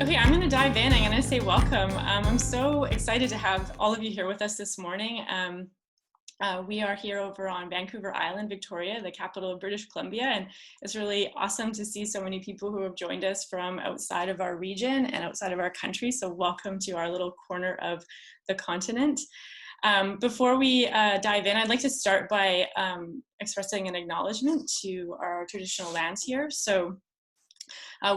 Okay, I'm going to dive in. I'm going to say welcome. I'm so excited to have all of you here with us this morning. We are here over on Vancouver Island, Victoria, the capital of British Columbia, and it's really awesome to see so many people who have joined us from outside of our region and outside of our country. So welcome to our little corner of the continent. Before we dive in, I'd like to start by expressing an acknowledgement to our traditional lands here. So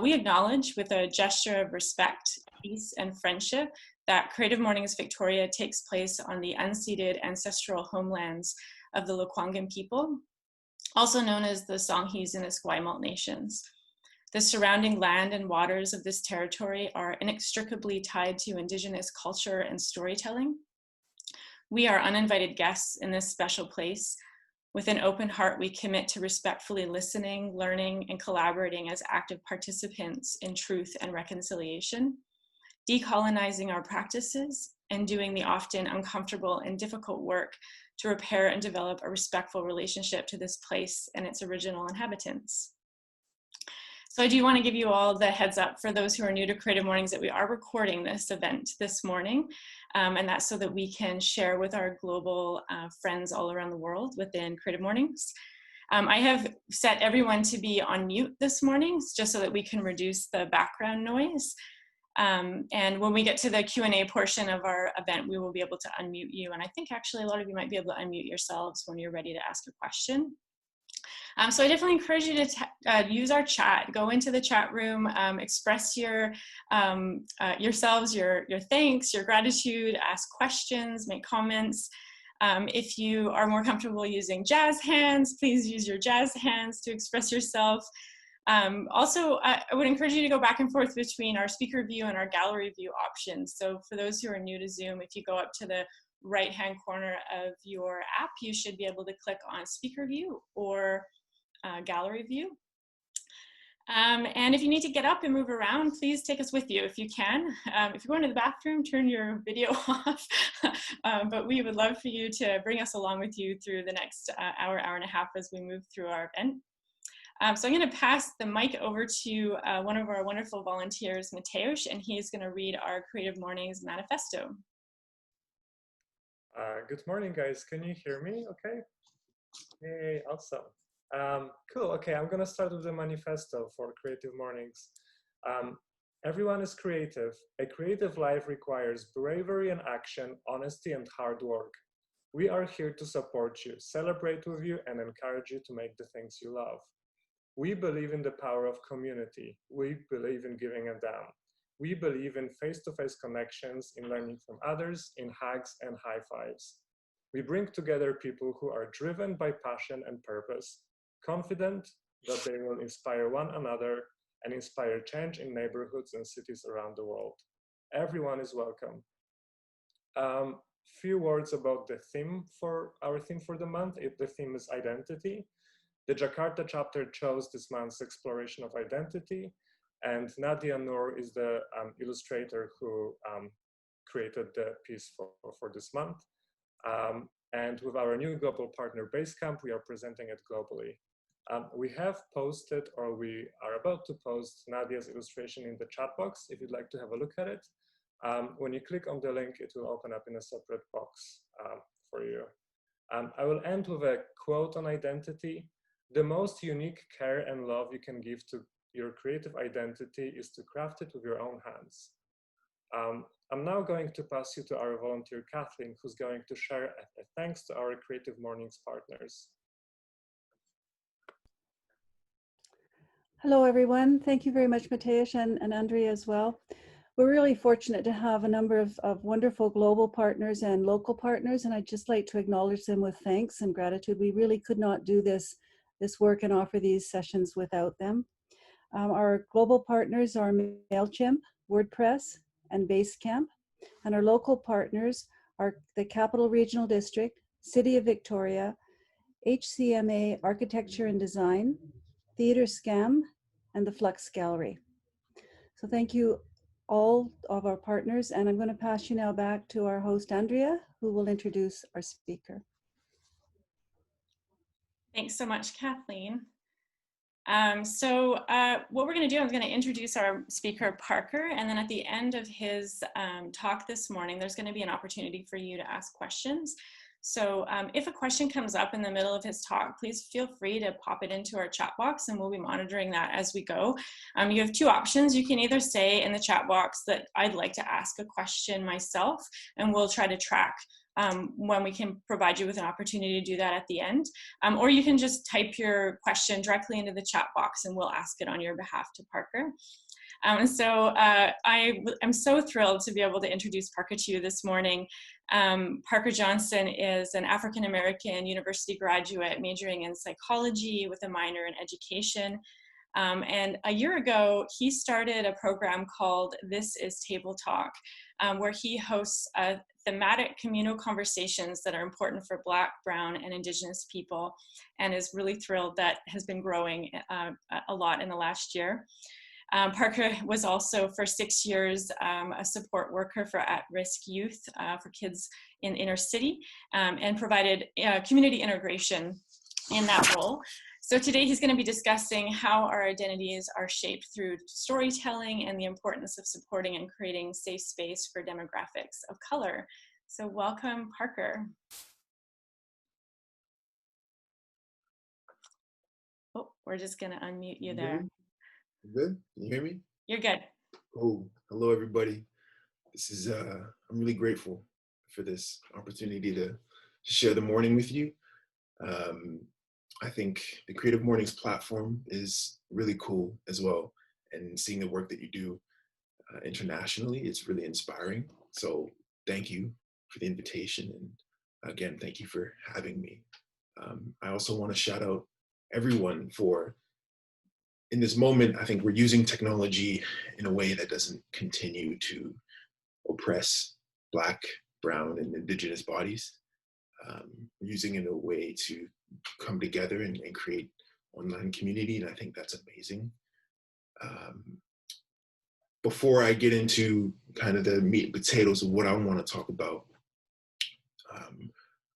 we acknowledge with a gesture of respect, peace, and friendship that Creative Mornings Victoria takes place on the unceded ancestral homelands of the Lekwungen people, also known as the Songhees and Esquimalt nations. The surrounding land and waters of this territory are inextricably tied to Indigenous culture and storytelling. We are uninvited guests in this special place. With an open heart, we commit to respectfully listening, learning, and collaborating as active participants in truth and reconciliation, decolonizing our practices, and doing the often uncomfortable and difficult work to repair and develop a respectful relationship to this place and its original inhabitants. So I do want to give you all the heads up for those who are new to Creative Mornings that we are recording this event this morning, and that's so that we can share with our global friends all around the world within Creative Mornings. I have set everyone to be on mute this morning, just so that we can reduce the background noise. And when we get to the Q&A portion of our event, we will be able to unmute you. And I think actually a lot of you might be able to unmute yourselves when you're ready to ask a question. So I definitely encourage you to use our chat, go into the chat room, express your yourselves, your thanks, your gratitude, ask questions, make comments. If you are more comfortable using jazz hands, please use your jazz hands to express yourself. Also, I would encourage you to go back and forth between our speaker view and our gallery view options. So for those who are new to Zoom, if you go up to the right-hand corner of your app, you should be able to click on speaker view or gallery view. And if you need to get up and move around, please take us with you if you can. If you're going to the bathroom, turn your video off. But we would love for you to bring us along with you through the next hour and a half as we move through our event. So I'm going to pass the mic over to one of our wonderful volunteers, Mateusz, and he's going to read our Creative Mornings Manifesto. Good morning, guys. Can you hear me okay? Yay, awesome. Cool, okay, I'm gonna start with the manifesto for Creative Mornings. Everyone is creative. A creative life requires bravery and action, honesty and hard work. We are here to support you, celebrate with you, and encourage you to make the things you love. We believe in the power of community. We believe in giving a damn. We believe in face-to-face connections, in learning from others, in hugs and high fives. We bring together people who are driven by passion and purpose, confident that they will inspire one another and inspire change in neighborhoods and cities around the world. Everyone is welcome. Few words about the theme for our theme for the month. The theme is identity. The Jakarta chapter chose this month's exploration of identity, and Nadia Noor is the illustrator who created the piece for this month. And with our new global partner Basecamp, we are presenting it globally. We have posted, or we are about to post, Nadia's illustration in the chat box if you'd like to have a look at it. When you click on the link, it will open up in a separate box for you. I will end with a quote on identity. The most unique care and love you can give to your creative identity is to craft it with your own hands. I'm now going to pass you to our volunteer, Kathleen, who's going to share a thanks to our Creative Mornings partners. Hello, everyone. Thank you very much, Mateusz and Andrea as well. We're really fortunate to have a number of wonderful global partners and local partners, and I'd just like to acknowledge them with thanks and gratitude. We really could not do this work and offer these sessions without them. Our global partners are MailChimp, WordPress, and Basecamp, and our local partners are the Capital Regional District, City of Victoria, HCMA Architecture and Design, Theatre Scam, and the Flux Gallery. So thank you all of our partners, and I'm going to pass you now back to our host, Andrea, who will introduce our speaker. Thanks so much, Kathleen. What we're going to do, I'm going to introduce our speaker, Parker, and then at the end of his talk this morning, there's going to be an opportunity for you to ask questions. So if a question comes up in the middle of his talk, please feel free to pop it into our chat box, and we'll be monitoring that as we go. You have two options. You can either say in the chat box that I'd like to ask a question myself, and we'll try to track when we can provide you with an opportunity to do that at the end. Or you can just type your question directly into the chat box and we'll ask it on your behalf to Parker. I'm so thrilled to be able to introduce Parker to you this morning. Parker Johnson is an African-American university graduate majoring in psychology with a minor in education. And a year ago, he started a program called This is Table Talk, where he hosts thematic communal conversations that are important for Black, Brown, and Indigenous people, and is really thrilled that has been growing a lot in the last year. Parker was also for 6 years a support worker for at-risk youth for kids in inner city, and provided community integration in that role. So today he's going to be discussing how our identities are shaped through storytelling and the importance of supporting and creating safe space for demographics of color. So welcome, Parker. Oh, we're just going to unmute you there. Good? Can you hear me? You're good. Oh, hello everybody. This is, I'm really grateful for this opportunity to share the morning with you. I think the Creative Mornings platform is really cool as well. And seeing the work that you do internationally, it's really inspiring. So thank you for the invitation. And again, thank you for having me. I also want to shout out everyone for, in this moment, I think we're using technology in a way that doesn't continue to oppress Black, Brown, and Indigenous bodies. We're using it in a way to come together and create online community, and I think that's amazing. Before I get into kind of the meat and potatoes of what I want to talk about,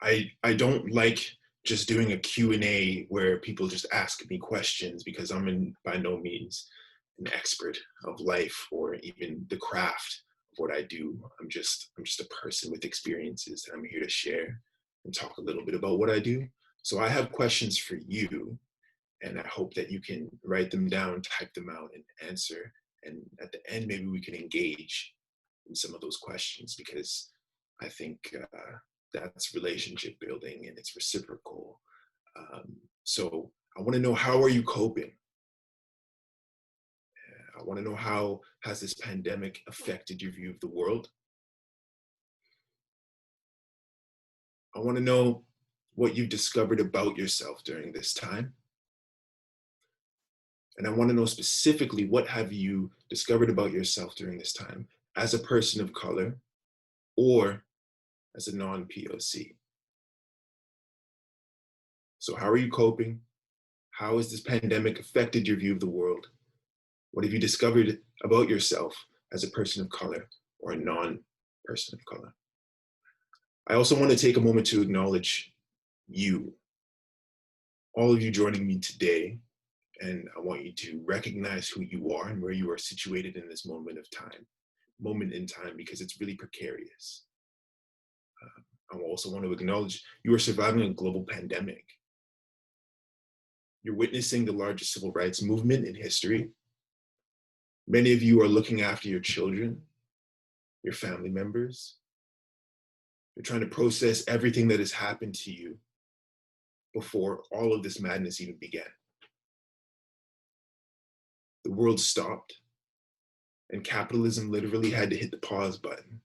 I don't like just doing a Q&A where people just ask me questions, because I'm by no means an expert of life or even the craft of what I do. I'm just a person with experiences, and I'm here to share and talk a little bit about what I do. So I have questions for you, and I hope that you can write them down, type them out, and answer. And at the end, maybe we can engage in some of those questions, because I think that's relationship building and it's reciprocal. So I want to know, how are you coping? I want to know, how has this pandemic affected your view of the world? I want to know what you've discovered about yourself during this time. And I want to know specifically, what have you discovered about yourself during this time as a person of color or as a non-POC? So how are you coping? How has this pandemic affected your view of the world? What have you discovered about yourself as a person of color or a non-person of color? I also want to take a moment to acknowledge you, all of you joining me today. And I want you to recognize who you are and where you are situated in this moment in time, because it's really precarious. I also want to acknowledge you are surviving a global pandemic. You're witnessing the largest civil rights movement in history. Many of you are looking after your children, your family members. You're trying to process everything that has happened to you before all of this madness even began. The world stopped, and capitalism literally had to hit the pause button.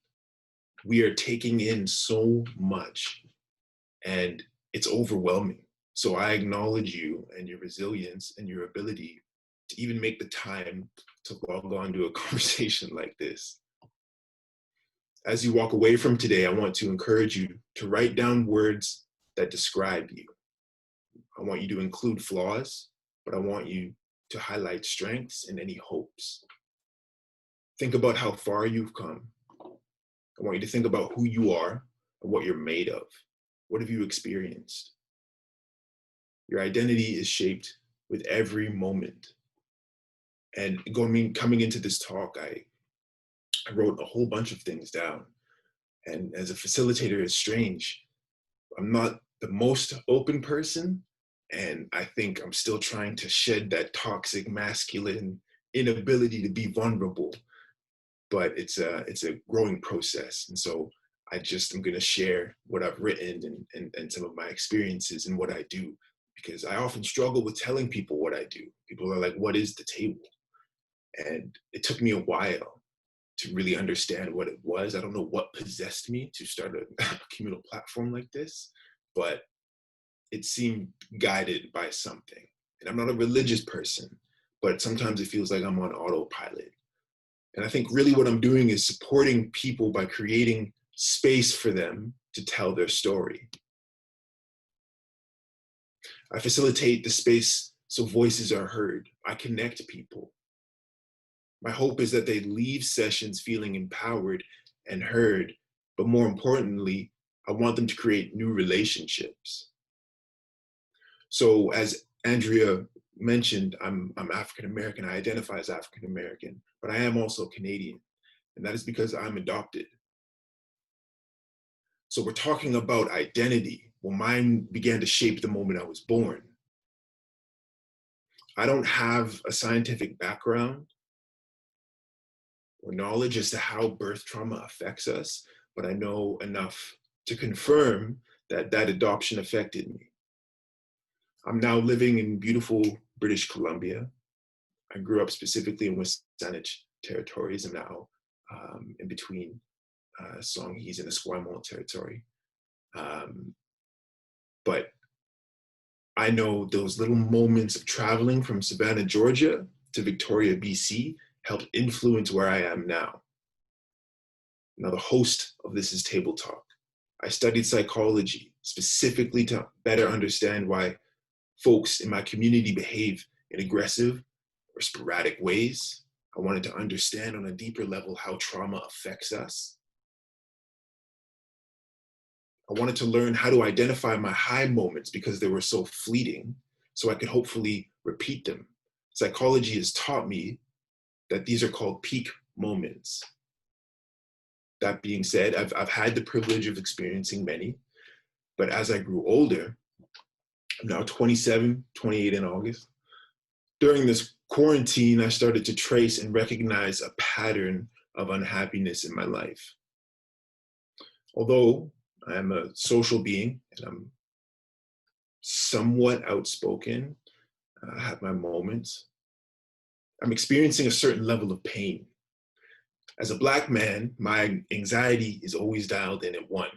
We are taking in so much, and it's overwhelming. So I acknowledge you and your resilience and your ability to even make the time to log on to a conversation like this. As you walk away from today, I want to encourage you to write down words that describe you. I want you to include flaws, but I want you to highlight strengths and any hopes. Think about how far you've come. I want you to think about who you are and what you're made of. What have you experienced? Your identity is shaped with every moment. And coming into this talk, I wrote a whole bunch of things down. And as a facilitator, it's strange. I'm not the most open person, and I think I'm still trying to shed that toxic masculine inability to be vulnerable. But it's a growing process. And so I'm going to share what I've written and some of my experiences and what I do, because I often struggle with telling people what I do. People are like, what is the table? And it took me a while to really understand what it was. I don't know what possessed me to start a communal platform like this, but it seemed guided by something. And I'm not a religious person, but sometimes it feels like I'm on autopilot. And I think really what I'm doing is supporting people by creating space for them to tell their story. I facilitate the space so voices are heard. I connect people. My hope is that they leave sessions feeling empowered and heard, but more importantly, I want them to create new relationships. So as Andrea mentioned, I'm African-American, I identify as African-American, but I am also Canadian, and that is because I'm adopted. So we're talking about identity. Well, mine began to shape the moment I was born. I don't have a scientific background or knowledge as to how birth trauma affects us, but I know enough to confirm that that adoption affected me. I'm now living in beautiful British Columbia. I grew up specifically in Wasanich territories. I'm now in between Songhees and the Esquimalt territory. But I know those little moments of traveling from Savannah, Georgia to Victoria, BC helped influence where I am now. Now, the host of this is Table Talk. I studied psychology specifically to better understand why folks in my community behave in aggressive or sporadic ways. I wanted to understand on a deeper level how trauma affects us. I wanted to learn how to identify my high moments because they were so fleeting, so I could hopefully repeat them. Psychology has taught me that these are called peak moments. That being said, I've had the privilege of experiencing many, but as I grew older, I'm now 27, 28 in August. During this quarantine, I started to trace and recognize a pattern of unhappiness in my life. Although I am a social being and I'm somewhat outspoken, I have my moments, I'm experiencing a certain level of pain. As a Black man, my anxiety is always dialed in at 1,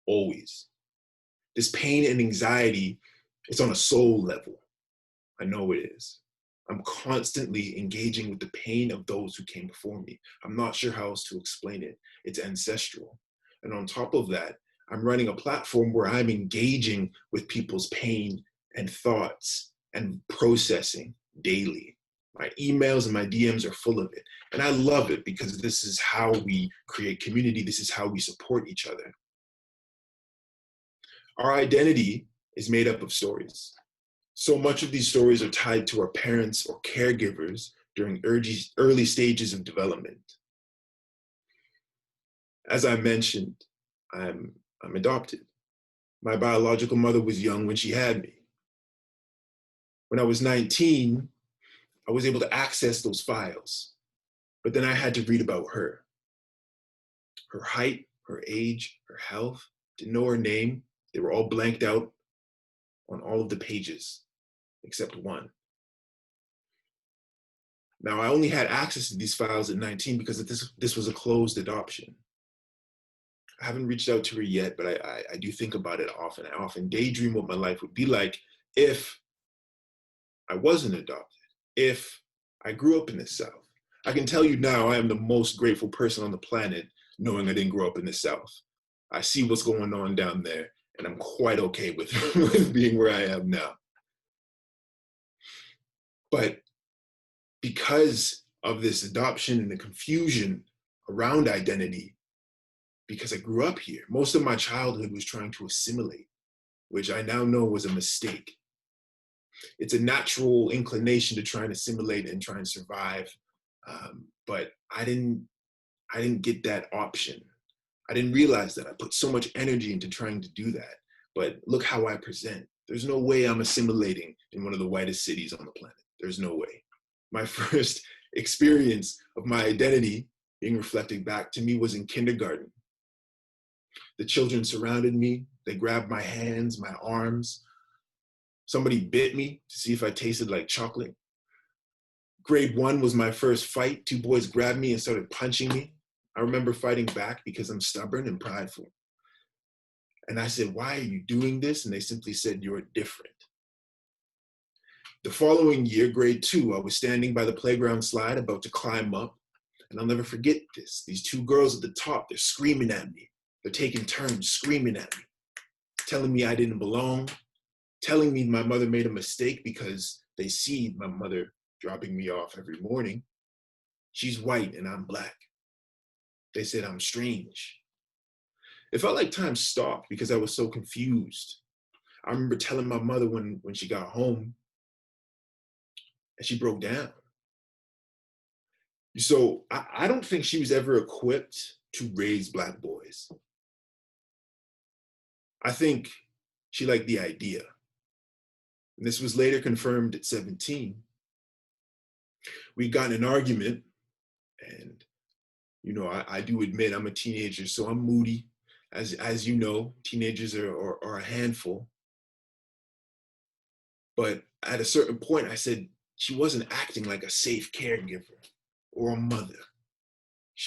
always. This pain and anxiety is on a soul level. I know it is. I'm constantly engaging with the pain of those who came before me. I'm not sure how else to explain it. It's ancestral. And on top of that, I'm running a platform where I'm engaging with people's pain and thoughts and processing daily. My emails and my DMs are full of it. And I love it because this is how we create community. This is how we support each other. Our identity is made up of stories. So much of these stories are tied to our parents or caregivers during early stages of development. As I mentioned, I'm adopted. My biological mother was young when she had me. When I was 19, I was able to access those files, but then I had to read about her. Her height, her age, her health, didn't know her name. They were all blanked out on all of the pages, except one. Now, I only had access to these files at 19 because this was a closed adoption. I haven't reached out to her yet, but I do think about it often. I often daydream what my life would be like if I wasn't adopted, if I grew up in the South. I can tell you now, I am the most grateful person on the planet knowing I didn't grow up in the South. I see what's going on down there, and I'm quite okay with, with being where I am now. But because of this adoption and the confusion around identity, because I grew up here, most of my childhood was trying to assimilate, which I now know was a mistake. It's a natural inclination to try and assimilate and try and survive. But I didn't get that option. I didn't realize that I put so much energy into trying to do that. But look how I present. There's no way I'm assimilating in one of the whitest cities on the planet. There's no way. My first experience of my identity being reflected back to me was in kindergarten. The children surrounded me. They grabbed my hands, my arms. Somebody bit me to see if I tasted like chocolate. Grade 1 was my first fight. 2 boys grabbed me and started punching me. I remember fighting back because I'm stubborn and prideful. And I said, "Why are you doing this?" And they simply said, "You're different." The following year, grade 2, I was standing by the playground slide about to climb up. And I'll never forget this. These 2 girls at the top, they're screaming at me. They're taking turns screaming at me, telling me I didn't belong, telling me my mother made a mistake because they see my mother dropping me off every morning. She's white and I'm black. They said I'm strange. It felt like time stopped because I was so confused. I remember telling my mother when she got home, and she broke down. So I don't think she was ever equipped to raise Black boys. I think she liked the idea. And this was later confirmed at 17. We got in an argument, and I do admit I'm a teenager, so I'm moody. As you know, teenagers are a handful. But at a certain point, I said she wasn't acting like a safe caregiver or a mother.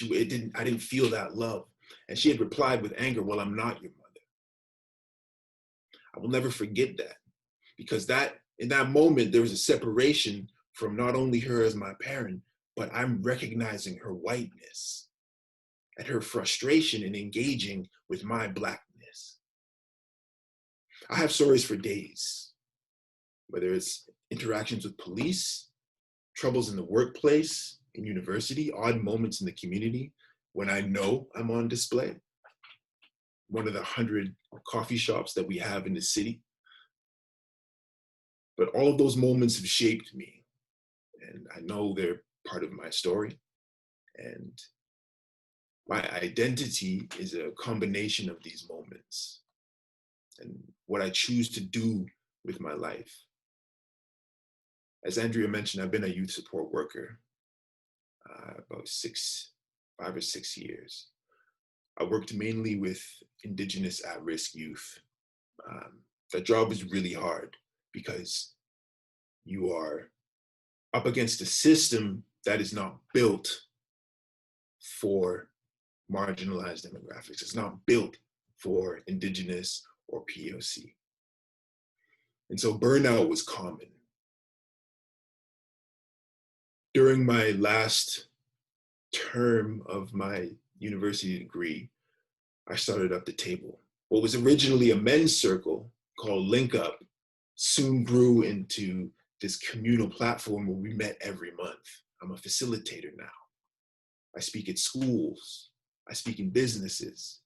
I didn't feel that love. And she had replied with anger, "Well, I'm not your mother." I will never forget that, because in that moment, there was a separation from not only her as my parent, but I'm recognizing her whiteness and her frustration in engaging with my Blackness. I have stories for days, whether it's interactions with police, troubles in the workplace, in university, odd moments in the community when I know I'm on display. One of the 100 coffee shops that we have in the city. But all of those moments have shaped me, and I know they're part of my story. And my identity is a combination of these moments and what I choose to do with my life. As Andrea mentioned, I've been a youth support worker about 5 or 6 years. I worked mainly with Indigenous at-risk youth. That job was really hard because you are up against a system that is not built for marginalized demographics. It's not built for Indigenous or POC. And so burnout was common. During my last term of my university degree, I started up the table. What was originally a men's circle called Link Up soon grew into this communal platform where we met every month. I'm a facilitator now. I speak at schools. I speak in businesses.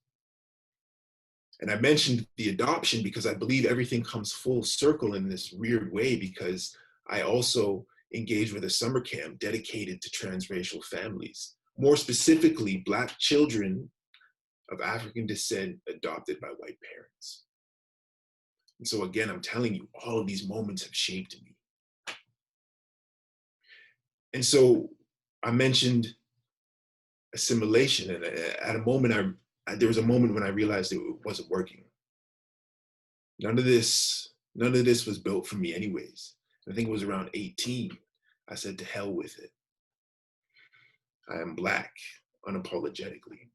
And I mentioned the adoption because I believe everything comes full circle in this weird way, because I also engage with a summer camp dedicated to transracial families, more specifically Black children of African descent adopted by white parents. And so again, I'm telling you, all of these moments have shaped me. And so I mentioned assimilation, and at a moment, there was a moment when I realized it wasn't working. None of this was built for me anyways. I think it was around 18. I said, to hell with it. I am Black, unapologetically.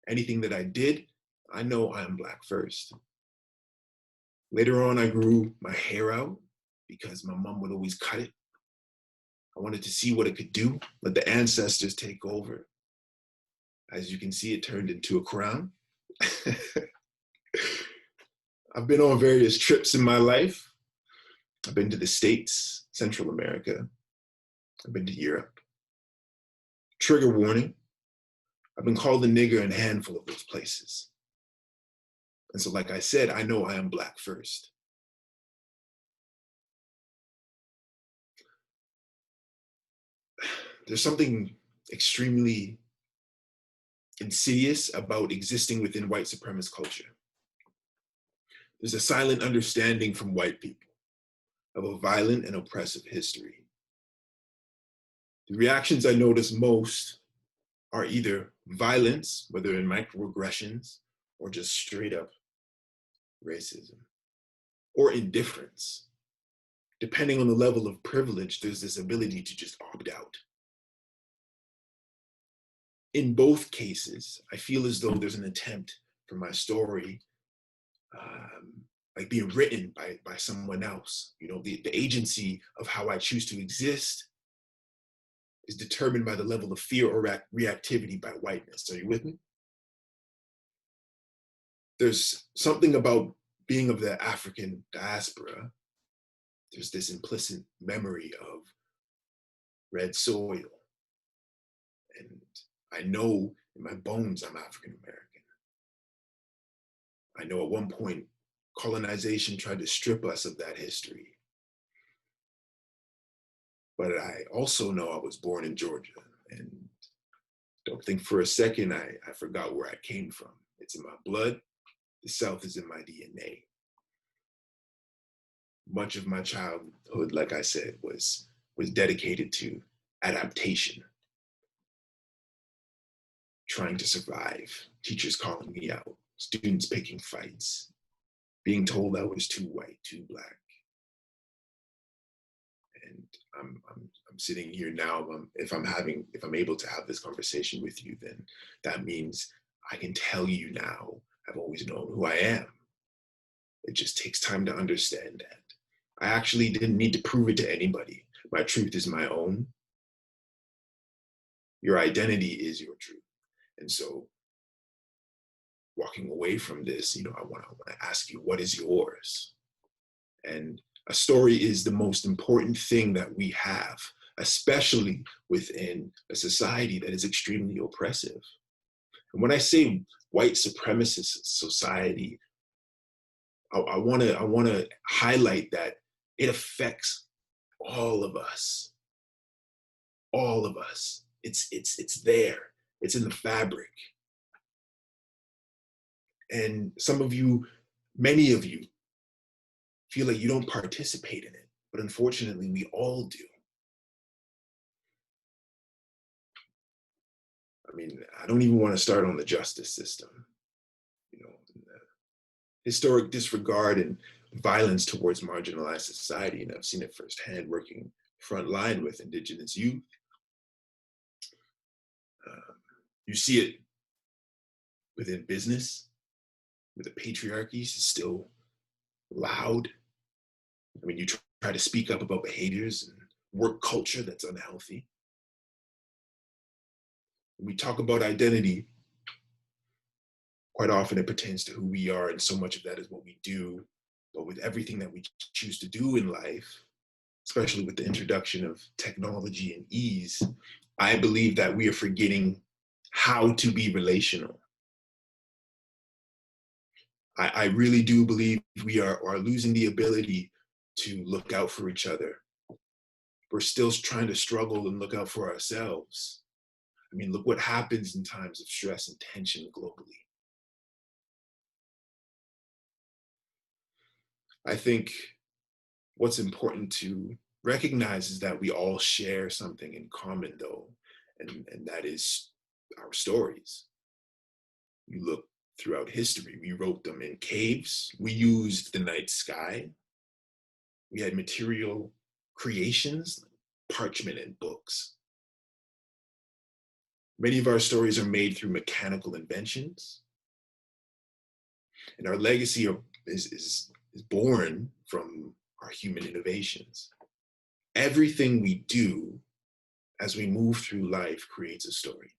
Anything that I did, I know I am Black first. Later on, I grew my hair out because my mom would always cut it. I wanted to see what it could do, let the ancestors take over. As you can see, it turned into a crown. I've been on various trips in my life. I've been to the States, Central America. I've been to Europe. Trigger warning, I've been called a nigger in a handful of those places. And so, like I said, I know I am Black first. there's something extremely insidious about existing within white supremacist culture. There's a silent understanding from white people of a violent and oppressive history. The reactions I notice most are either violence, whether in microaggressions or just straight up racism, or indifference. Depending on the level of privilege, there's this ability to just opt out. In both cases, I feel as though there's an attempt for my story like being written by someone else. You know, the agency of how I choose to exist is determined by the level of fear or reactivity by whiteness. Are you with me? There's something about being of the African diaspora. There's this implicit memory of red soil. And I know in my bones I'm African American. I know at one point colonization tried to strip us of that history. But I also know I was born in Georgia, and don't think for a second I forgot where I came from. It's in my blood. The South is in my DNA. Much of my childhood, like I said, was dedicated to adaptation, trying to survive, teachers calling me out, students picking fights, being told I was too white, too black. And I'm sitting here now. If I'm able to have this conversation with you, then that means I can tell you now, I've always known who I am. It just takes time to understand that. I actually didn't need to prove it to anybody. My truth is my own. Your identity is your truth. And so walking away from this, I want to ask you, what is yours? And a story is the most important thing that we have, especially within a society that is extremely oppressive. And when I say white supremacist society, I want to highlight that it affects all of us. All of us. It's there. It's in the fabric. And some of you, many of you, feel like you don't participate in it, but unfortunately, we all do. I mean, I don't even want to start on the justice system. The historic disregard and violence towards marginalized society, and I've seen it firsthand working frontline with Indigenous youth. You see it within business, where the patriarchy is still loud. I mean, you try to speak up about behaviors and work culture that's unhealthy. When we talk about identity, quite often it pertains to who we are, and so much of that is what we do. But with everything that we choose to do in life, especially with the introduction of technology and ease, I believe that we are forgetting how to be relational. I really do believe we are losing the ability to look out for each other. We're still trying to struggle and look out for ourselves. I mean, look what happens in times of stress and tension globally. I think what's important to recognize is that we all share something in common, though, and that is our stories. You look throughout history, we wrote them in caves, we used the night sky, we had material creations, parchment and books. Many of our stories are made through mechanical inventions, and our legacy is born from our human innovations. Everything we do as we move through life creates a story.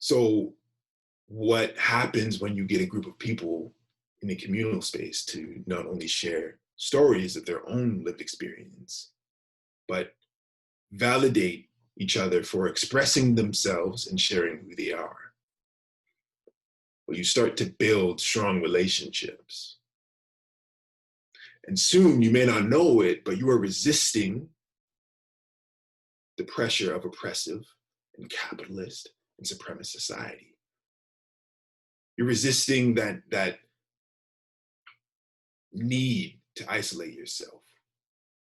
So what happens when you get a group of people in a communal space to not only share stories of their own lived experience, but validate each other for expressing themselves and sharing who they are? Well, you start to build strong relationships. And soon, you may not know it, but you are resisting the pressure of oppressive and capitalist and supremacist society. You're resisting that need to isolate yourself.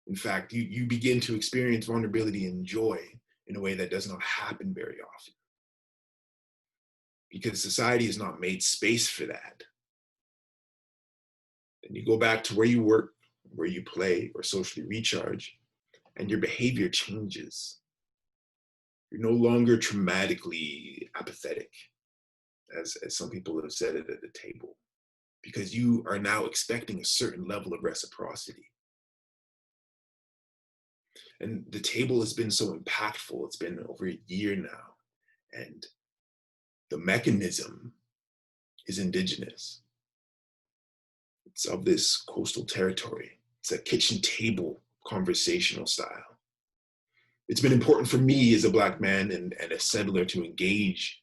In fact, you begin to experience vulnerability and joy in a way that does not happen very often, because society has not made space for that. And you go back to where you work, where you play or socially recharge, and your behavior changes. You're no longer traumatically apathetic, as some people have said it at the table, because you are now expecting a certain level of reciprocity. And the table has been so impactful. It's been over a year now. And the mechanism is indigenous. It's of this coastal territory. It's a kitchen table conversational style. It's been important for me as a Black man and a settler to engage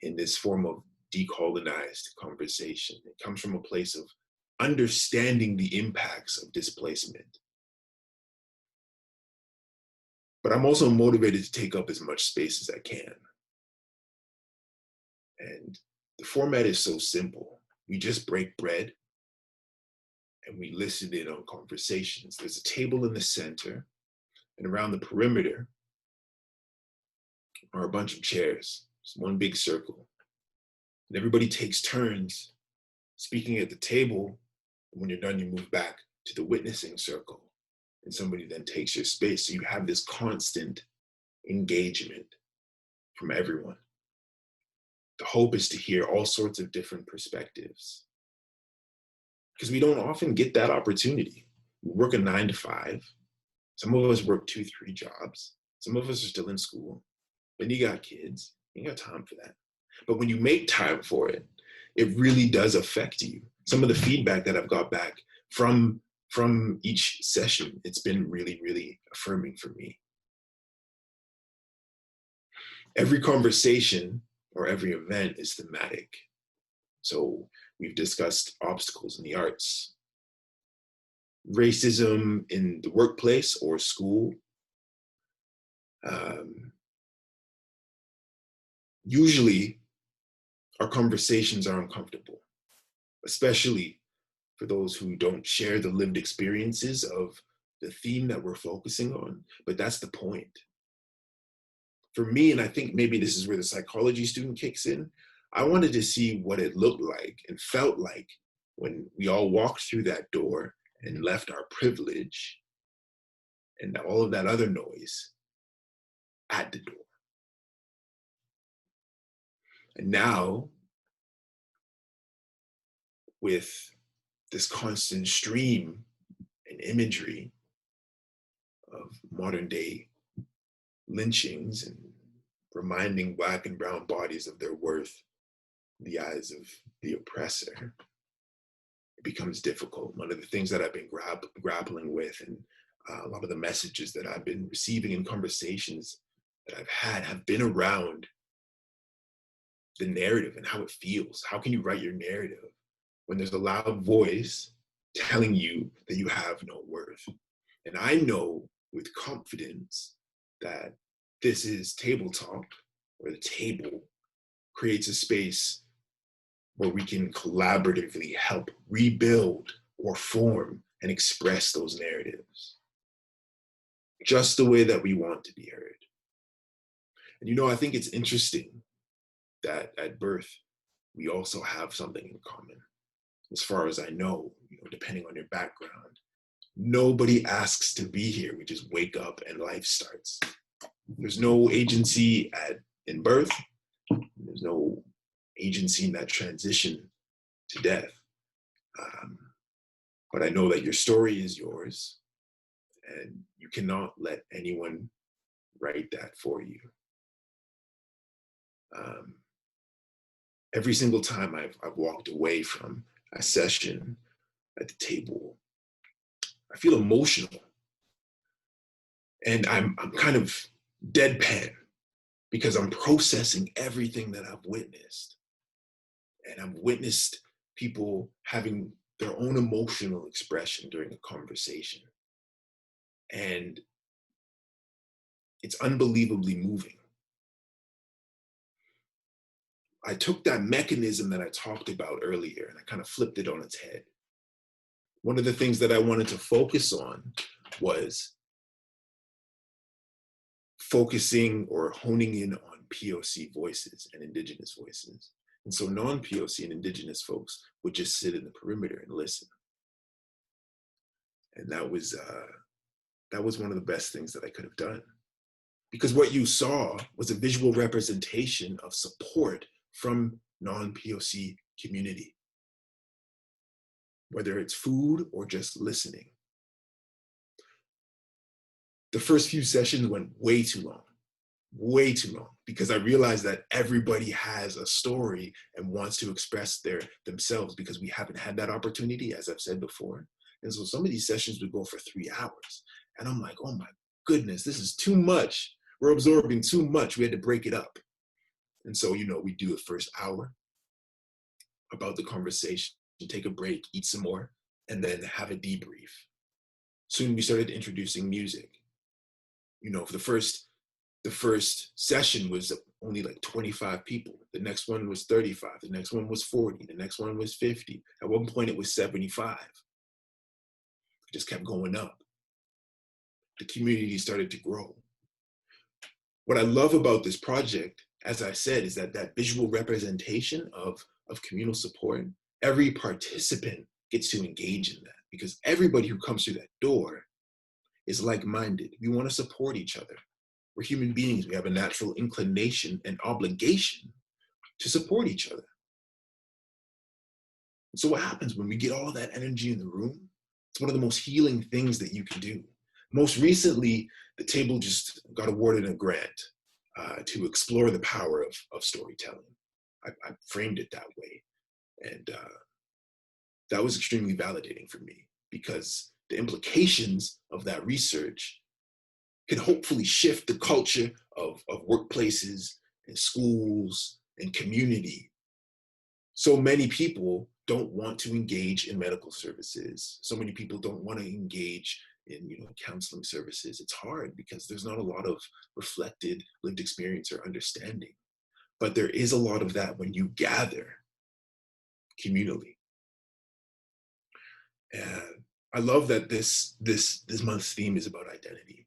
in this form of decolonized conversation. It comes from a place of understanding the impacts of displacement. But I'm also motivated to take up as much space as I can. And the format is so simple. We just break bread and we listen in on conversations. There's a table in the center, and around the perimeter are a bunch of chairs. It's one big circle. And everybody takes turns speaking at the table. And when you're done, you move back to the witnessing circle, and somebody then takes your space. So you have this constant engagement from everyone. The hope is to hear all sorts of different perspectives, because we don't often get that opportunity. We work a 9 to 5. Some of us work 2, 3 jobs. Some of us are still in school. Then you got kids. You got time for that. But when you make time for it, it really does affect you. Some of the feedback that I've got back from each session, it's been really, really affirming for me. Every conversation or every event is thematic. So we've discussed obstacles in the arts, racism in the workplace or school. Usually our conversations are uncomfortable, especially for those who don't share the lived experiences of the theme that we're focusing on, but that's the point. For me, and I think maybe this is where the psychology student kicks in, I wanted to see what it looked like and felt like when we all walked through that door and left our privilege and all of that other noise at the door. And now, with this constant stream and imagery of modern day lynchings and reminding Black and brown bodies of their worth in the eyes of the oppressor, it becomes difficult. One of the things that I've been grappling with, and a lot of the messages that I've been receiving in conversations that I've had have been around the narrative and how it feels. How can you write your narrative when there's a loud voice telling you that you have no worth? And I know with confidence that this is Table Talk, where the table creates a space where we can collaboratively help rebuild or form and express those narratives just the way that we want to be heard. And you know, I think it's interesting that at birth, we also have something in common. As far as I know, depending on your background, nobody asks to be here. We just wake up and life starts. There's no agency in birth. There's no agency in that transition to death. But I know that your story is yours, and you cannot let anyone write that for you. Every single time I've walked away from a session at the table, I feel emotional. And I'm kind of deadpan because I'm processing everything that I've witnessed. And I've witnessed people having their own emotional expression during a conversation. And It's unbelievably moving. I took that mechanism that I talked about earlier and I kind of flipped it on its head. One of the things that I wanted to focus on was focusing or honing in on POC voices and Indigenous voices. And so non-POC and Indigenous folks would just sit in the perimeter and listen. And that was one of the best things that I could have done. Because what you saw was a visual representation of support from non-POC community, whether it's food or just listening. The first few sessions went way too long, because I realized that everybody has a story and wants to express themselves, because we haven't had that opportunity, as I've said before. And so some of these sessions would go for 3 hours. And I'm like, oh my goodness, this is too much. We're absorbing too much. We had to break it up. And so, we do the first hour about the conversation, take a break, eat some more, and then have a debrief. Soon we started introducing music. For the first session was only like 25 people. The next one was 35. The next one was 40. The next one was 50. At one point it was 75. It just kept going up. The community started to grow. What I love about this project, as I said, is that visual representation of communal support, every participant gets to engage in that, because everybody who comes through that door is like-minded. We want to support each other. We're human beings. We have a natural inclination and obligation to support each other. So what happens when we get all of that energy in the room? It's one of the most healing things that you can do. Most recently, the table just got awarded a grant to explore the power of storytelling. I framed it that way. And that was extremely validating for me, because the implications of that research can hopefully shift the culture of workplaces and schools and community. So many people don't want to engage in medical services. So many people don't want to engage in counseling services. It's hard because there's not a lot of reflected lived experience or understanding. But there is a lot of that when you gather communally. And I love that this month's theme is about identity.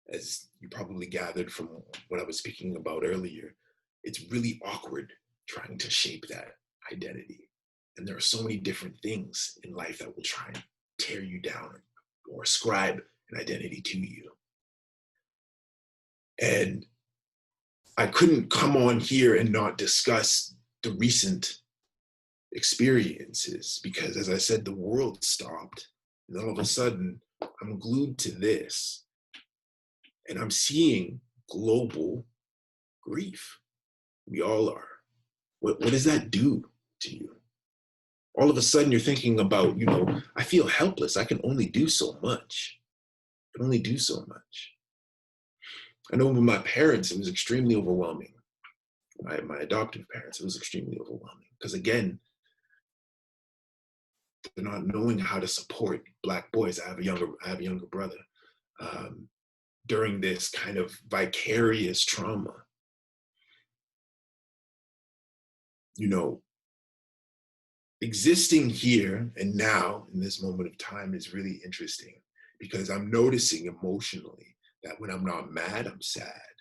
As you probably gathered from what I was speaking about earlier, it's really awkward trying to shape that identity. And there are so many different things in life that will try and tear you down or ascribe an identity to you. And I couldn't come on here and not discuss the recent experiences, because as I said, the world stopped. And all of a sudden, I'm glued to this. And I'm seeing global grief. We all are. What does that do to you? All of a sudden you're thinking about, I feel helpless. I can only do so much. I can only do so much. I know with my parents, it was extremely overwhelming. My adoptive parents, it was extremely overwhelming. Because again, they're not knowing how to support Black boys. I have a younger brother. During this kind of vicarious trauma. Existing here and now in this moment of time is really interesting, because I'm noticing emotionally that when I'm not mad, I'm sad.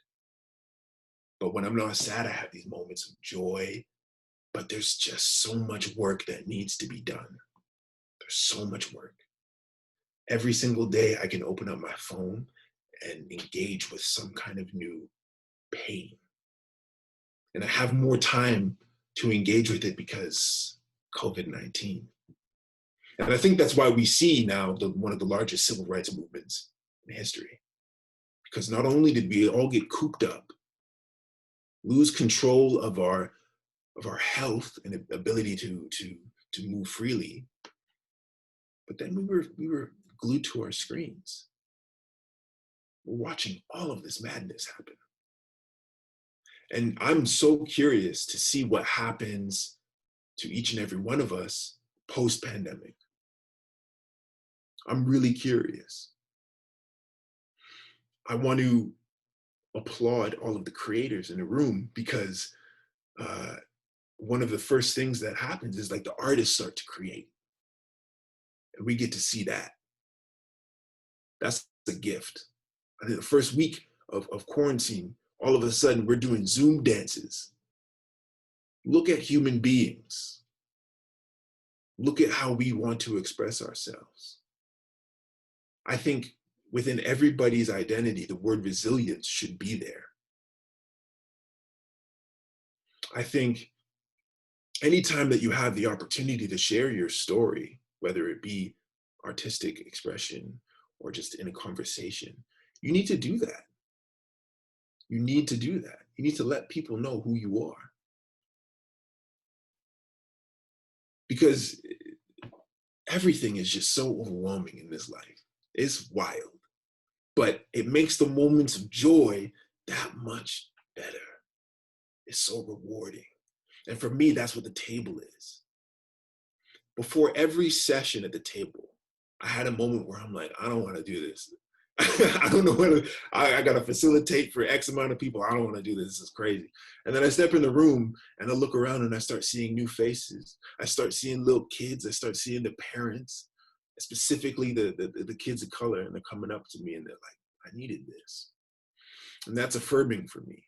But when I'm not sad, I have these moments of joy. But there's just so much work that needs to be done. There's so much work. Every single day I can open up my phone and engage with some kind of new pain. And I have more time to engage with it because COVID-19. And I think that's why we see now one of the largest civil rights movements in history. Because not only did we all get cooped up, lose control of our health and ability to move freely, but then we were glued to our screens. We're watching all of this madness happen. And I'm so curious to see what happens to each and every one of us post-pandemic. I'm really curious. I want to applaud all of the creators in the room, because one of the first things that happens is like the artists start to create, and we get to see that. That's a gift. I think the first week of quarantine, all of a sudden we're doing Zoom dances. Look at human beings. Look at how we want to express ourselves. I think within everybody's identity, the word resilience should be there. I think anytime that you have the opportunity to share your story, whether it be artistic expression or just in a conversation, you need to do that. You need to do that. You need to let people know who you are. Because everything is just so overwhelming in this life. It's wild. But it makes the moments of joy that much better. It's so rewarding. And for me, that's what the table is. Before every session at the table, I had a moment where I'm like, I don't want to do this. I don't know what I got to facilitate for X amount of people. I don't want to do this. This is crazy. And then I step in the room and I look around and I start seeing new faces. I start seeing little kids. I start seeing the parents, specifically the kids of color, and they're coming up to me and they're like, I needed this. And that's affirming for me.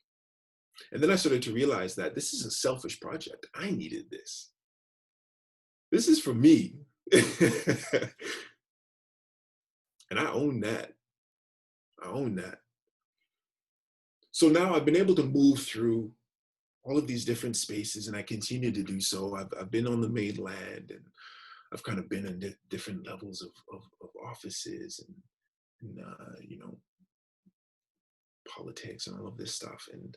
And then I started to realize that this is a selfish project. I needed this. This is for me. And I own that. I own that. So now I've been able to move through all of these different spaces, and I continue to do so. I've been on the mainland, and I've kind of been in different levels of offices and you know, politics and all of this stuff. And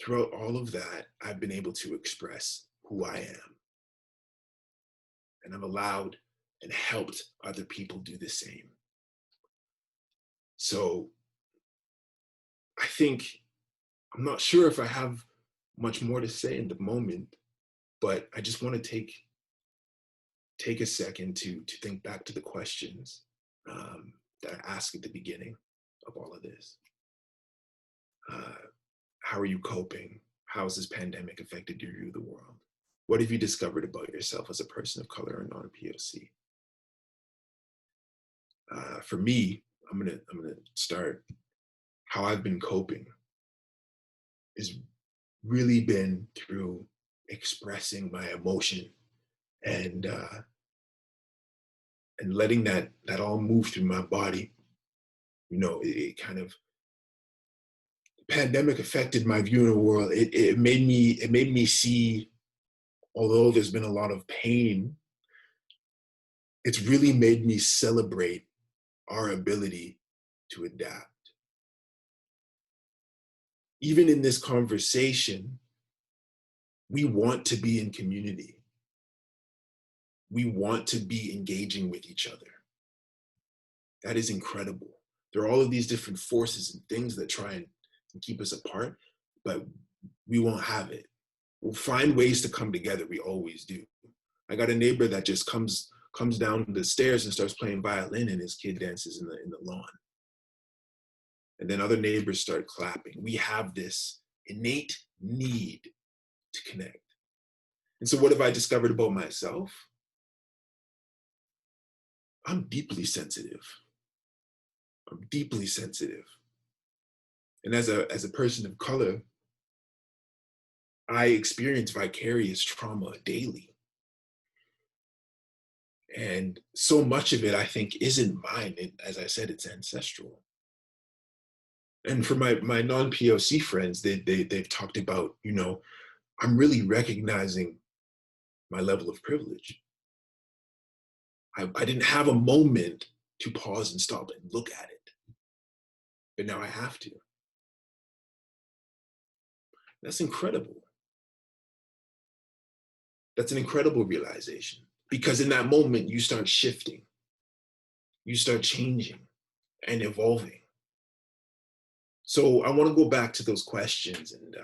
throughout all of that, I've been able to express who I am. And I've allowed and helped other people do the same. So I think, I'm not sure if I have much more to say in the moment, but I just want to take a second to think back to the questions that I asked at the beginning of all of this. How are you coping? How has this pandemic affected your view of the world? What have you discovered about yourself as a person of color or non-POC? For me, I'm gonna start. How I've been coping is really been through expressing my emotion and letting that all move through my body. You know, it kind of, the pandemic affected my view of the world. It made me see, although there's been a lot of pain, it's really made me celebrate our ability to adapt. Even in this conversation, we want to be in community. We want to be engaging with each other. That is incredible. There are all of these different forces and things that try and keep us apart, but we won't have it. We'll find ways to come together. We always do. I got a neighbor that just comes down the stairs and starts playing violin, and his kid dances in the lawn. And then other neighbors start clapping. We have this innate need to connect. And so what have I discovered about myself? I'm deeply sensitive. I'm deeply sensitive. And as a person of color, I experience vicarious trauma daily. And so much of it, I think, isn't mine. As I said, it's ancestral. And for my non-POC friends, they've talked about, you know, I'm really recognizing my level of privilege. I didn't have a moment to pause and stop and look at it, but now I have to. That's incredible. That's an incredible realization, because in that moment, you start shifting, you start changing and evolving. So I want to go back to those questions and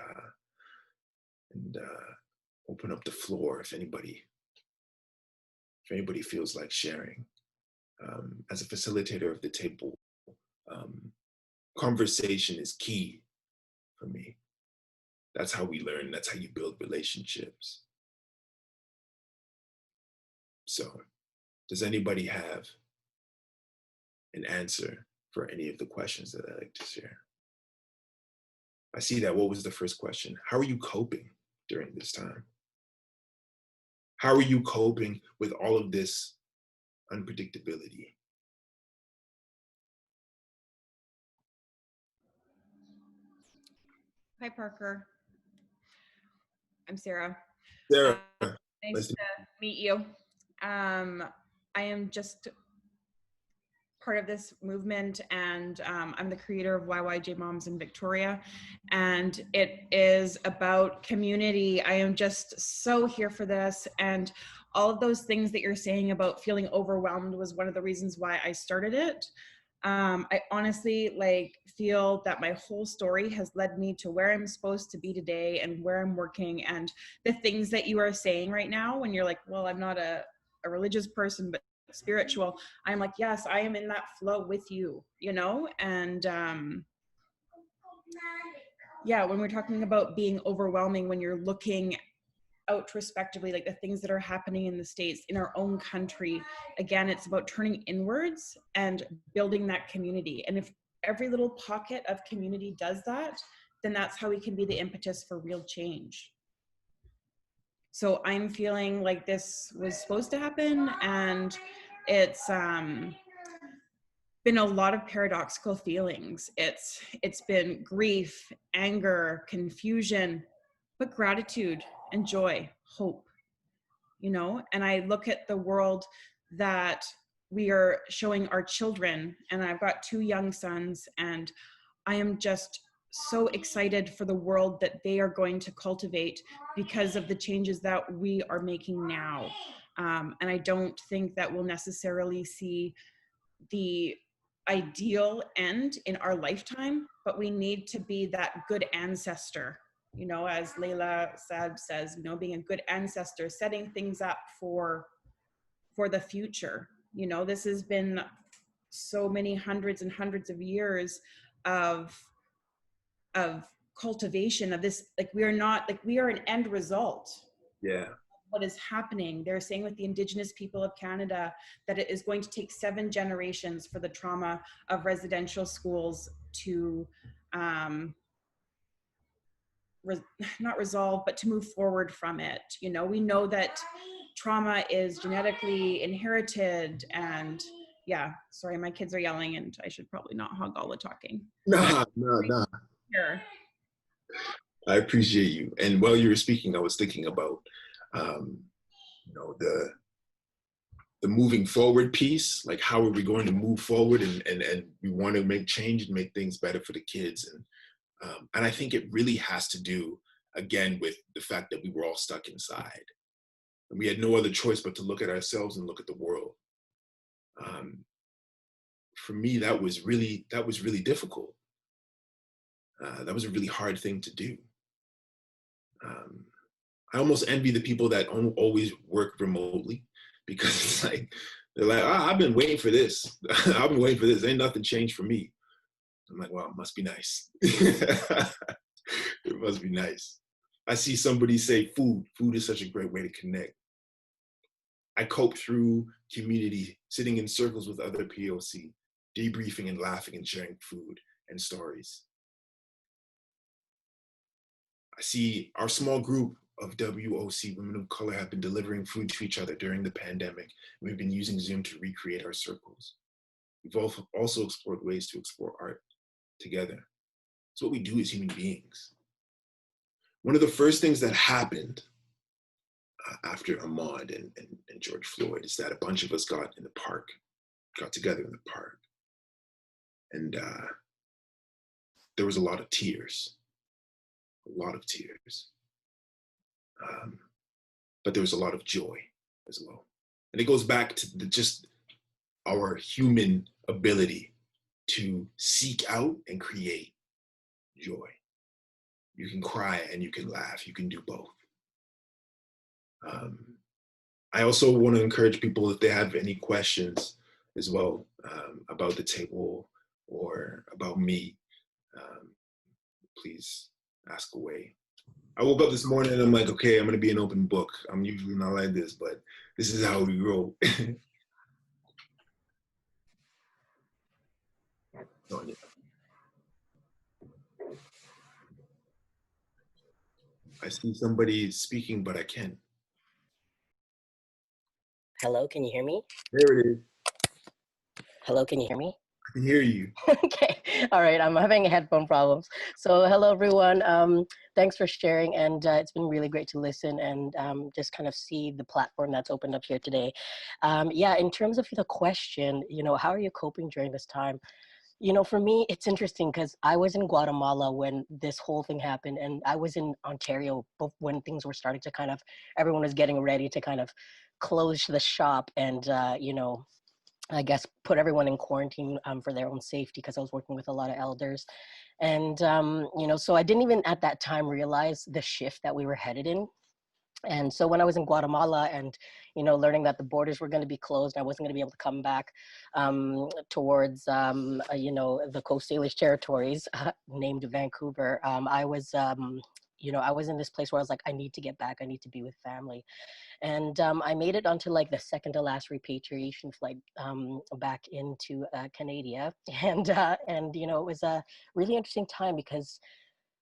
open up the floor if anybody feels like sharing. As a facilitator of the table, conversation is key for me. That's how we learn. That's how you build relationships. So, does anybody have an answer for any of the questions that I'd like to share? I see that. What was the first question? How are you coping during this time? How are you coping with all of this unpredictability? Hi, Parker. I'm Sarah. Sarah, Nice to meet you. I am just part of this movement, and I'm the creator of YYJ Moms in Victoria, and it is about community. I am just so here for this, and all of those things that you're saying about feeling overwhelmed was one of the reasons why I started it. I honestly feel that my whole story has led me to where I'm supposed to be today and where I'm working, and the things that you are saying right now when you're like, well, I'm not a religious person, but spiritual. I'm like, yes, I am in that flow with you, you know? And yeah, when we're talking about being overwhelming, when you're looking retrospectively, like the things that are happening in the States, in our own country, again, it's about turning inwards and building that community. And if every little pocket of community does that, then that's how we can be the impetus for real change. So I'm feeling like this was supposed to happen, and it's been a lot of paradoxical feelings. It's been grief, anger, confusion, but gratitude and joy, hope, you know? And I look at the world that we are showing our children, and I've got 2 young sons, and I am just so excited for the world that they are going to cultivate because of the changes that we are making now. And I don't think that we'll necessarily see the ideal end in our lifetime, but we need to be that good ancestor, you know, as Layla Saab says, you know, being a good ancestor, setting things up for the future. You know, this has been so many hundreds and hundreds of years of cultivation of this. Like, we are not, like, we are an end result. Yeah. What is happening. They're saying with the Indigenous people of Canada that it is going to take 7 generations for the trauma of residential schools to not resolve, but to move forward from it. You know, we know that trauma is genetically inherited, and yeah, sorry, my kids are yelling and I should probably not hog all the talking. Nah. Sure. I appreciate you. And while you were speaking, I was thinking about, you know, the moving forward piece. Like, how are we going to move forward? And we want to make change and make things better for the kids. And I think it really has to do, again, with the fact that we were all stuck inside. And we had no other choice but to look at ourselves and look at the world. For me, that was really difficult. That was a really hard thing to do. I almost envy the people that always work remotely, because it's like, they're like, I've been waiting for this. I've been waiting for this. Ain't nothing changed for me. I'm like, well, it must be nice. It must be nice. I see somebody say food. Food is such a great way to connect. I cope through community, sitting in circles with other POC, debriefing and laughing and sharing food and stories. I see our small group of WOC, women of color, have been delivering food to each other during the pandemic. We've been using Zoom to recreate our circles. We've also explored ways to explore art together. It's what we do as human beings. One of the first things that happened after Ahmaud and George Floyd is that a bunch of us got together in the park. And there was a lot of tears. But there was a lot of joy as well. And it goes back to just our human ability to seek out and create joy. You can cry and you can laugh. You can do both. I also want to encourage people, if they have any questions as well, about the table or about me, please ask away. I woke up this morning and I'm like, okay, I'm going to be an open book. I'm usually not like this, but this is how we roll. I see somebody speaking, but I can't. Hello, can you hear me? There it is. Hello, can you hear me? I can hear you. Okay, all right, I'm having headphone problems. So hello everyone, thanks for sharing, and it's been really great to listen and just kind of see the platform that's opened up here today. Yeah, in terms of the question, you know, how are you coping during this time? You know, for me, it's interesting because I was in Guatemala when this whole thing happened, and I was in Ontario when things were starting to kind of, everyone was getting ready to kind of close the shop and, you know, I guess put everyone in quarantine for their own safety because I was working with a lot of elders. And, you know, so I didn't even at that time realize the shift that we were headed in. And so when I was in Guatemala and, you know, learning that the borders were going to be closed, I wasn't going to be able to come back towards, you know, the Coast Salish territories named Vancouver. I was, you know, I was in this place where I was like, I need to get back. I need to be with family. And I made it onto like the second to last repatriation flight back into Canada. And, you know, it was a really interesting time because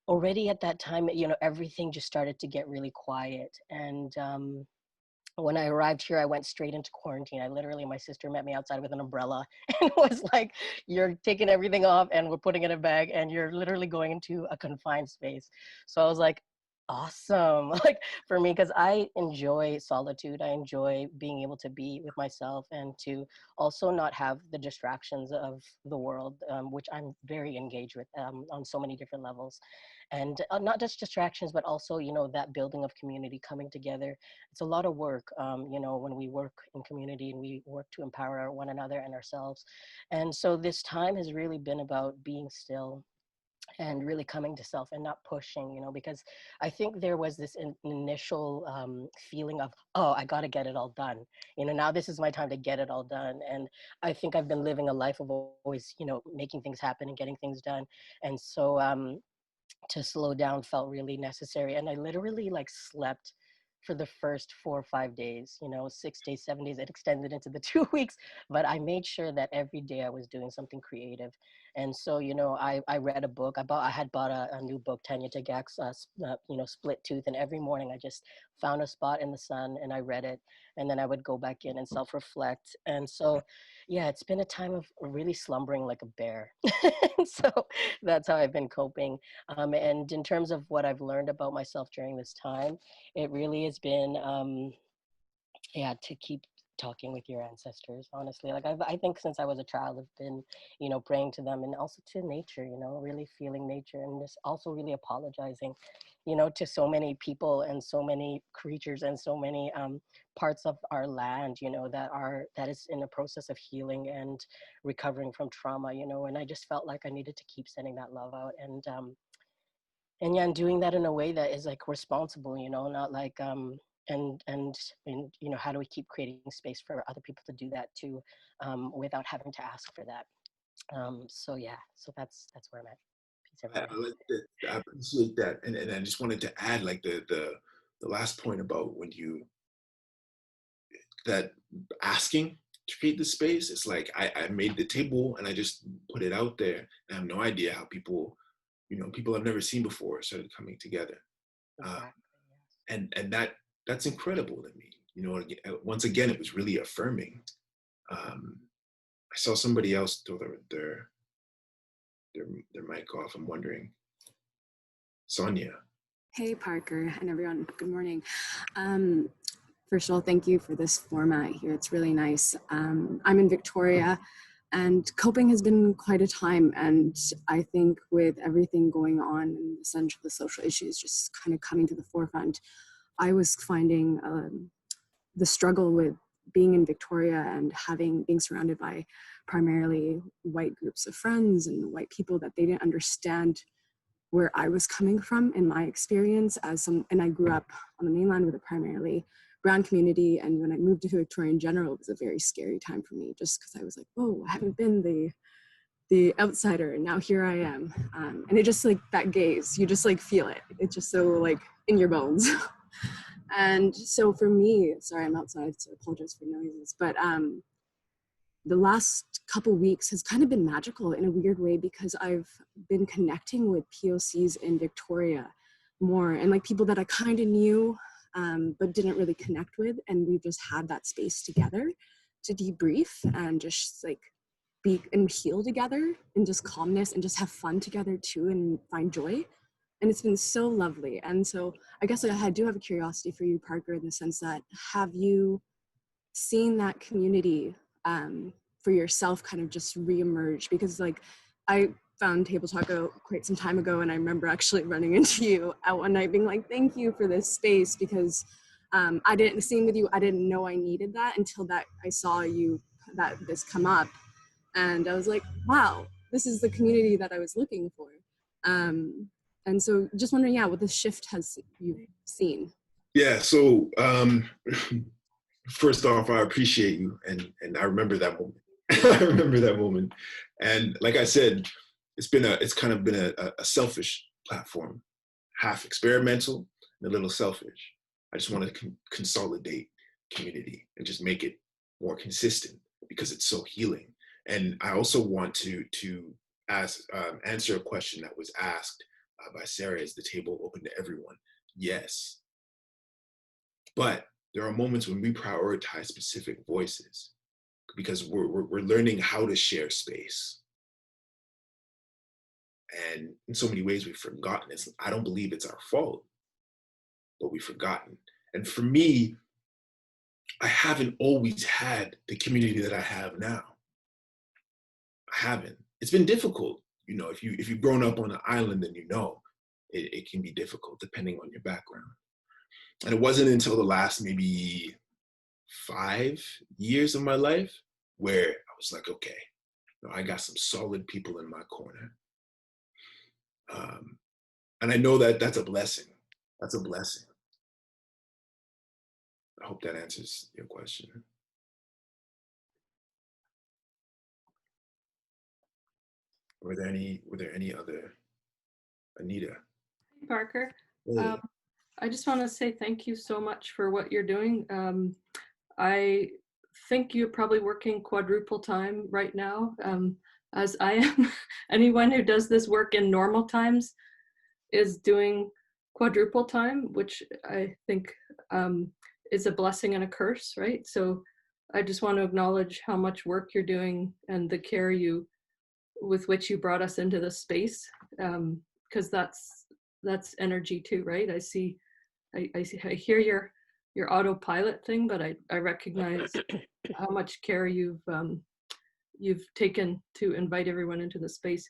already at that time, you know, everything just started to get really quiet. And when I arrived here, I went straight into quarantine. I literally, my sister met me outside with an umbrella and was like, you're taking everything off and we're putting it in a bag and you're literally going into a confined space. So I was like, awesome. Like for me, because I enjoy solitude. I enjoy being able to be with myself and to also not have the distractions of the world, which I'm very engaged with on so many different levels. And not just distractions, but also, you know, that building of community coming together. It's a lot of work, you know, when we work in community and we work to empower one another and ourselves. And so this time has really been about being still and really coming to self and not pushing, you know, because I think there was this initial feeling of, oh, I got to get it all done. You know, now this is my time to get it all done. And I think I've been living a life of always, you know, making things happen and getting things done. And so to slow down felt really necessary. And I literally like slept for the first 4 or 5 days, you know, 6 days, 7 days, it extended into the 2 weeks, but I made sure that every day I was doing something creative. And so, you know, I read a book. I had bought a new book, Tanya Tagak's, you know, Split Tooth. And every morning I just found a spot in the sun and I read it. And then I would go back in and self-reflect. And so, yeah, it's been a time of really slumbering like a bear. So that's how I've been coping. And in terms of what I've learned about myself during this time, it really has been, yeah, to keep talking with your ancestors, honestly. Like I think since I was a child, I've been, you know, praying to them and also to nature, you know, really feeling nature and just also really apologizing, you know, to so many people and so many creatures and so many parts of our land, you know, that is in the process of healing and recovering from trauma, you know, and I just felt like I needed to keep sending that love out and yeah, and doing that in a way that is like responsible, you know, not like and you know, how do we keep creating space for other people to do that too, without having to ask for that. So yeah, so that's where I'm at. Peace, everybody. I like that. I appreciate that, and I just wanted to add like the last point about when you that asking to create the space. It's like I made the table and I just put it out there. And I have no idea how people, you know, people I've never seen before started coming together. Exactly, And that's incredible to me. You know, once again, it was really affirming. I saw somebody else throw their mic off. I'm wondering, Sonia. Hey, Parker and everyone. Good morning. First of all, thank you for this format here. It's really nice. I'm in Victoria and coping has been quite a time. And I think with everything going on and essentially the social issues just kind of coming to the forefront, I was finding the struggle with being in Victoria and being surrounded by primarily white groups of friends and white people that they didn't understand where I was coming from in my experience and I grew up on the mainland with a primarily brown community. And when I moved to Victoria in general, it was a very scary time for me just because I was like, whoa, I haven't been the the outsider, and now here I am. And it just like that gaze, you just like feel it. It's just so like in your bones. And so for me, sorry, I'm outside, so I apologize for noises, but the last couple weeks has kind of been magical in a weird way, because I've been connecting with POCs in Victoria more, and like people that I kind of knew, but didn't really connect with. And we've just had that space together to debrief and just like be and heal together, and just calmness, and just have fun together too, and find joy. And it's been so lovely. And so I guess I do have a curiosity for you, Parker, in the sense that, have you seen that community for yourself kind of just reemerge? Because like I found Table Talk quite some time ago, and I remember actually running into you out one night being like, thank you for this space, because I didn't, same with you, I didn't know I needed that until that I saw you, that this come up. And I was like, wow, this is the community that I was looking for. And so just wondering, yeah, what the shift has you seen? Yeah, so first off, I appreciate you, and I remember that moment. I remember that moment. And like I said, it's kind of been a selfish platform, half experimental and a little selfish. I just want to consolidate community and just make it more consistent, because it's so healing. And I also want to answer a question that was asked by Sarah: is the table open to everyone? Yes. But there are moments when we prioritize specific voices, because we're learning how to share space. And in so many ways, we've forgotten. I don't believe it's our fault, but we've forgotten. And for me, I haven't always had the community that I have now. I haven't. It's been difficult. You know, if you've grown up on an island, then you know it can be difficult depending on your background. And it wasn't until the last maybe 5 years of my life where I was like, okay, I got some solid people in my corner. And I know that that's a blessing. That's a blessing. I hope that answers your question. Were there any other? Anita. Hey, Parker. Hey. I just want to say thank you so much for what you're doing. I think you're probably working quadruple time right now, as I am. Anyone who does this work in normal times is doing quadruple time, which I think is a blessing and a curse, right? So I just want to acknowledge how much work you're doing and the care with which you brought us into this space, because that's energy too, right? I hear your autopilot thing, but I recognize how much care you've taken to invite everyone into the space.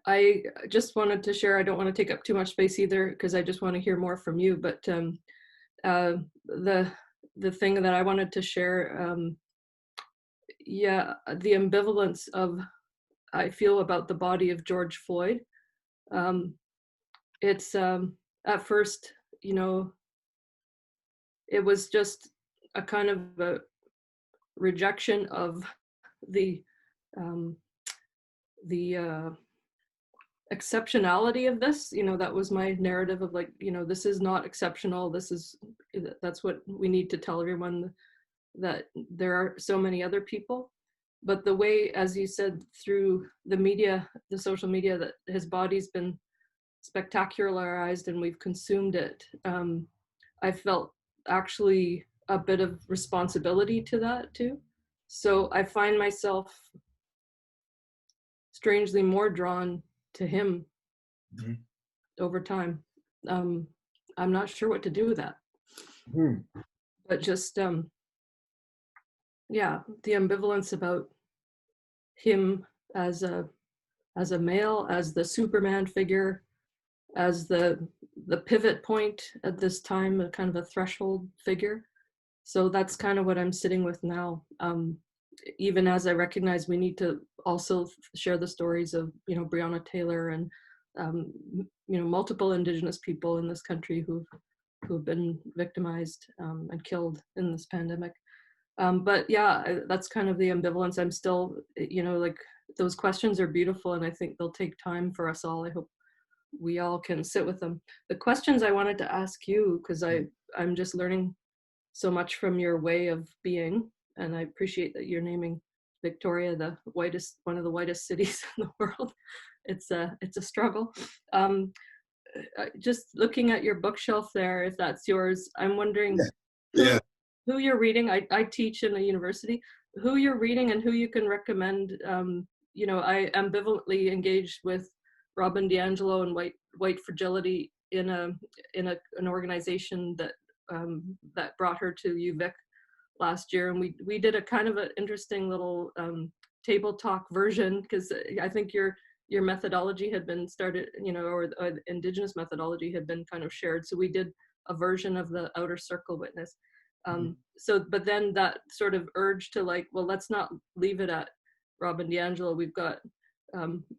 I just wanted to share, I don't want to take up too much space either, because I just want to hear more from you, but the thing that I wanted to share, the ambivalence I feel about the body of George Floyd. It's at first, you know, it was just a kind of a rejection of the exceptionality of this. You know, that was my narrative of like, you know, this is not exceptional. That's what we need to tell everyone, that there are so many other people. But the way, as you said, through the media, the social media, that his body's been spectacularized and we've consumed it, I felt actually a bit of responsibility to that too. So I find myself strangely more drawn to him over time. I'm not sure what to do with that. But just the ambivalence about him as a male, as the Superman figure, as the pivot point at this time, a kind of a threshold figure. So that's kind of what I'm sitting with now. Even as I recognize we need to also share the stories of, you know, Breonna Taylor and you know, multiple Indigenous people in this country who've been victimized and killed in this pandemic. But yeah, that's kind of the ambivalence. I'm still, like, those questions are beautiful, and I think they'll take time for us all. I hope we all can sit with them. The questions I wanted to ask you, because I'm just learning so much from your way of being, and I appreciate that you're naming Victoria one of the whitest cities in the world. It's a struggle. Just looking at your bookshelf there, if that's yours, I'm wondering who you're reading. I teach in a university. Who you're reading and who you can recommend. I ambivalently engaged with Robin DiAngelo and White Fragility in an organization that brought her to UVic last year, and we did a kind of an interesting little table talk version, because I think your methodology had been started, or Indigenous methodology had been kind of shared. So we did a version of the Outer Circle Witness. But then that sort of urge to, like, well, let's not leave it at Robin DiAngelo. We've got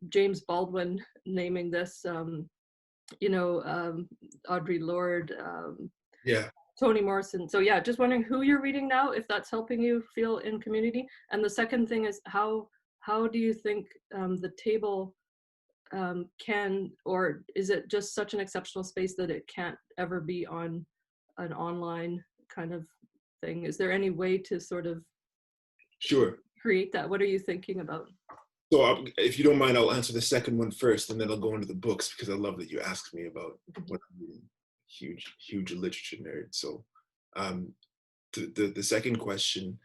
James Baldwin naming this, Audre Lorde, Toni Morrison. So yeah, just wondering who you're reading now, if that's helping you feel in community. And the second thing is, how do you think the table can, or is it just such an exceptional space that it can't ever be on an online kind of thing? Is there any way to sort of create that? What are you thinking about? So if you don't mind, I'll answer the second one first, and then I'll go into the books, because I love that you asked me about what I'm reading. Huge literature nerd. So the second question,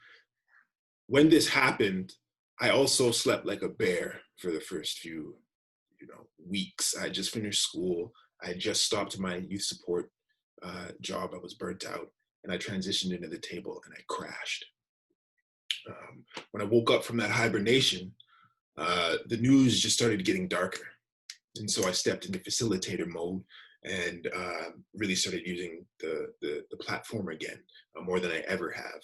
when this happened, I also slept like a bear for the first few weeks. I just finished school. I just stopped my youth support job. I was burnt out, and I transitioned into the table, and I crashed. When I woke up from that hibernation, the news just started getting darker. And so I stepped into facilitator mode and really started using the platform again, more than I ever have.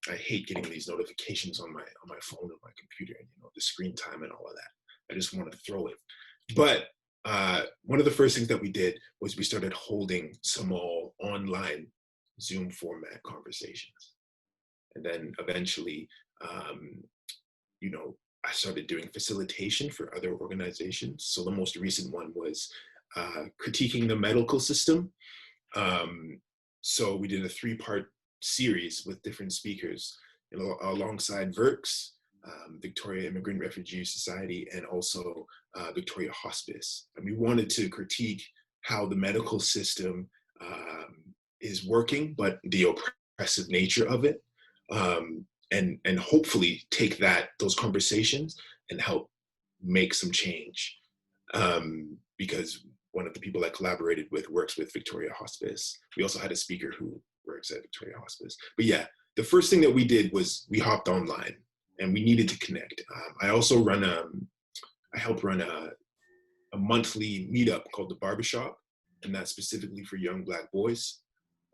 I hate getting these notifications on my phone and my computer, and the screen time and all of that. I just want to throw it. But one of the first things that we did was we started holding small online Zoom format conversations. And then eventually, I started doing facilitation for other organizations. So the most recent one was critiquing the medical system. So we did a 3-part series with different speakers, alongside VIRCS, Victoria Immigrant Refugee Society, and also Victoria Hospice. And we wanted to critique how the medical system is working, but the oppressive nature of it. And hopefully take those conversations and help make some change. Because one of the people I collaborated with works with Victoria Hospice. We also had a speaker who works at Victoria Hospice. But yeah, the first thing that we did was we hopped online, and we needed to connect. I also I help run a monthly meetup called the Barbershop, and that's specifically for young Black boys.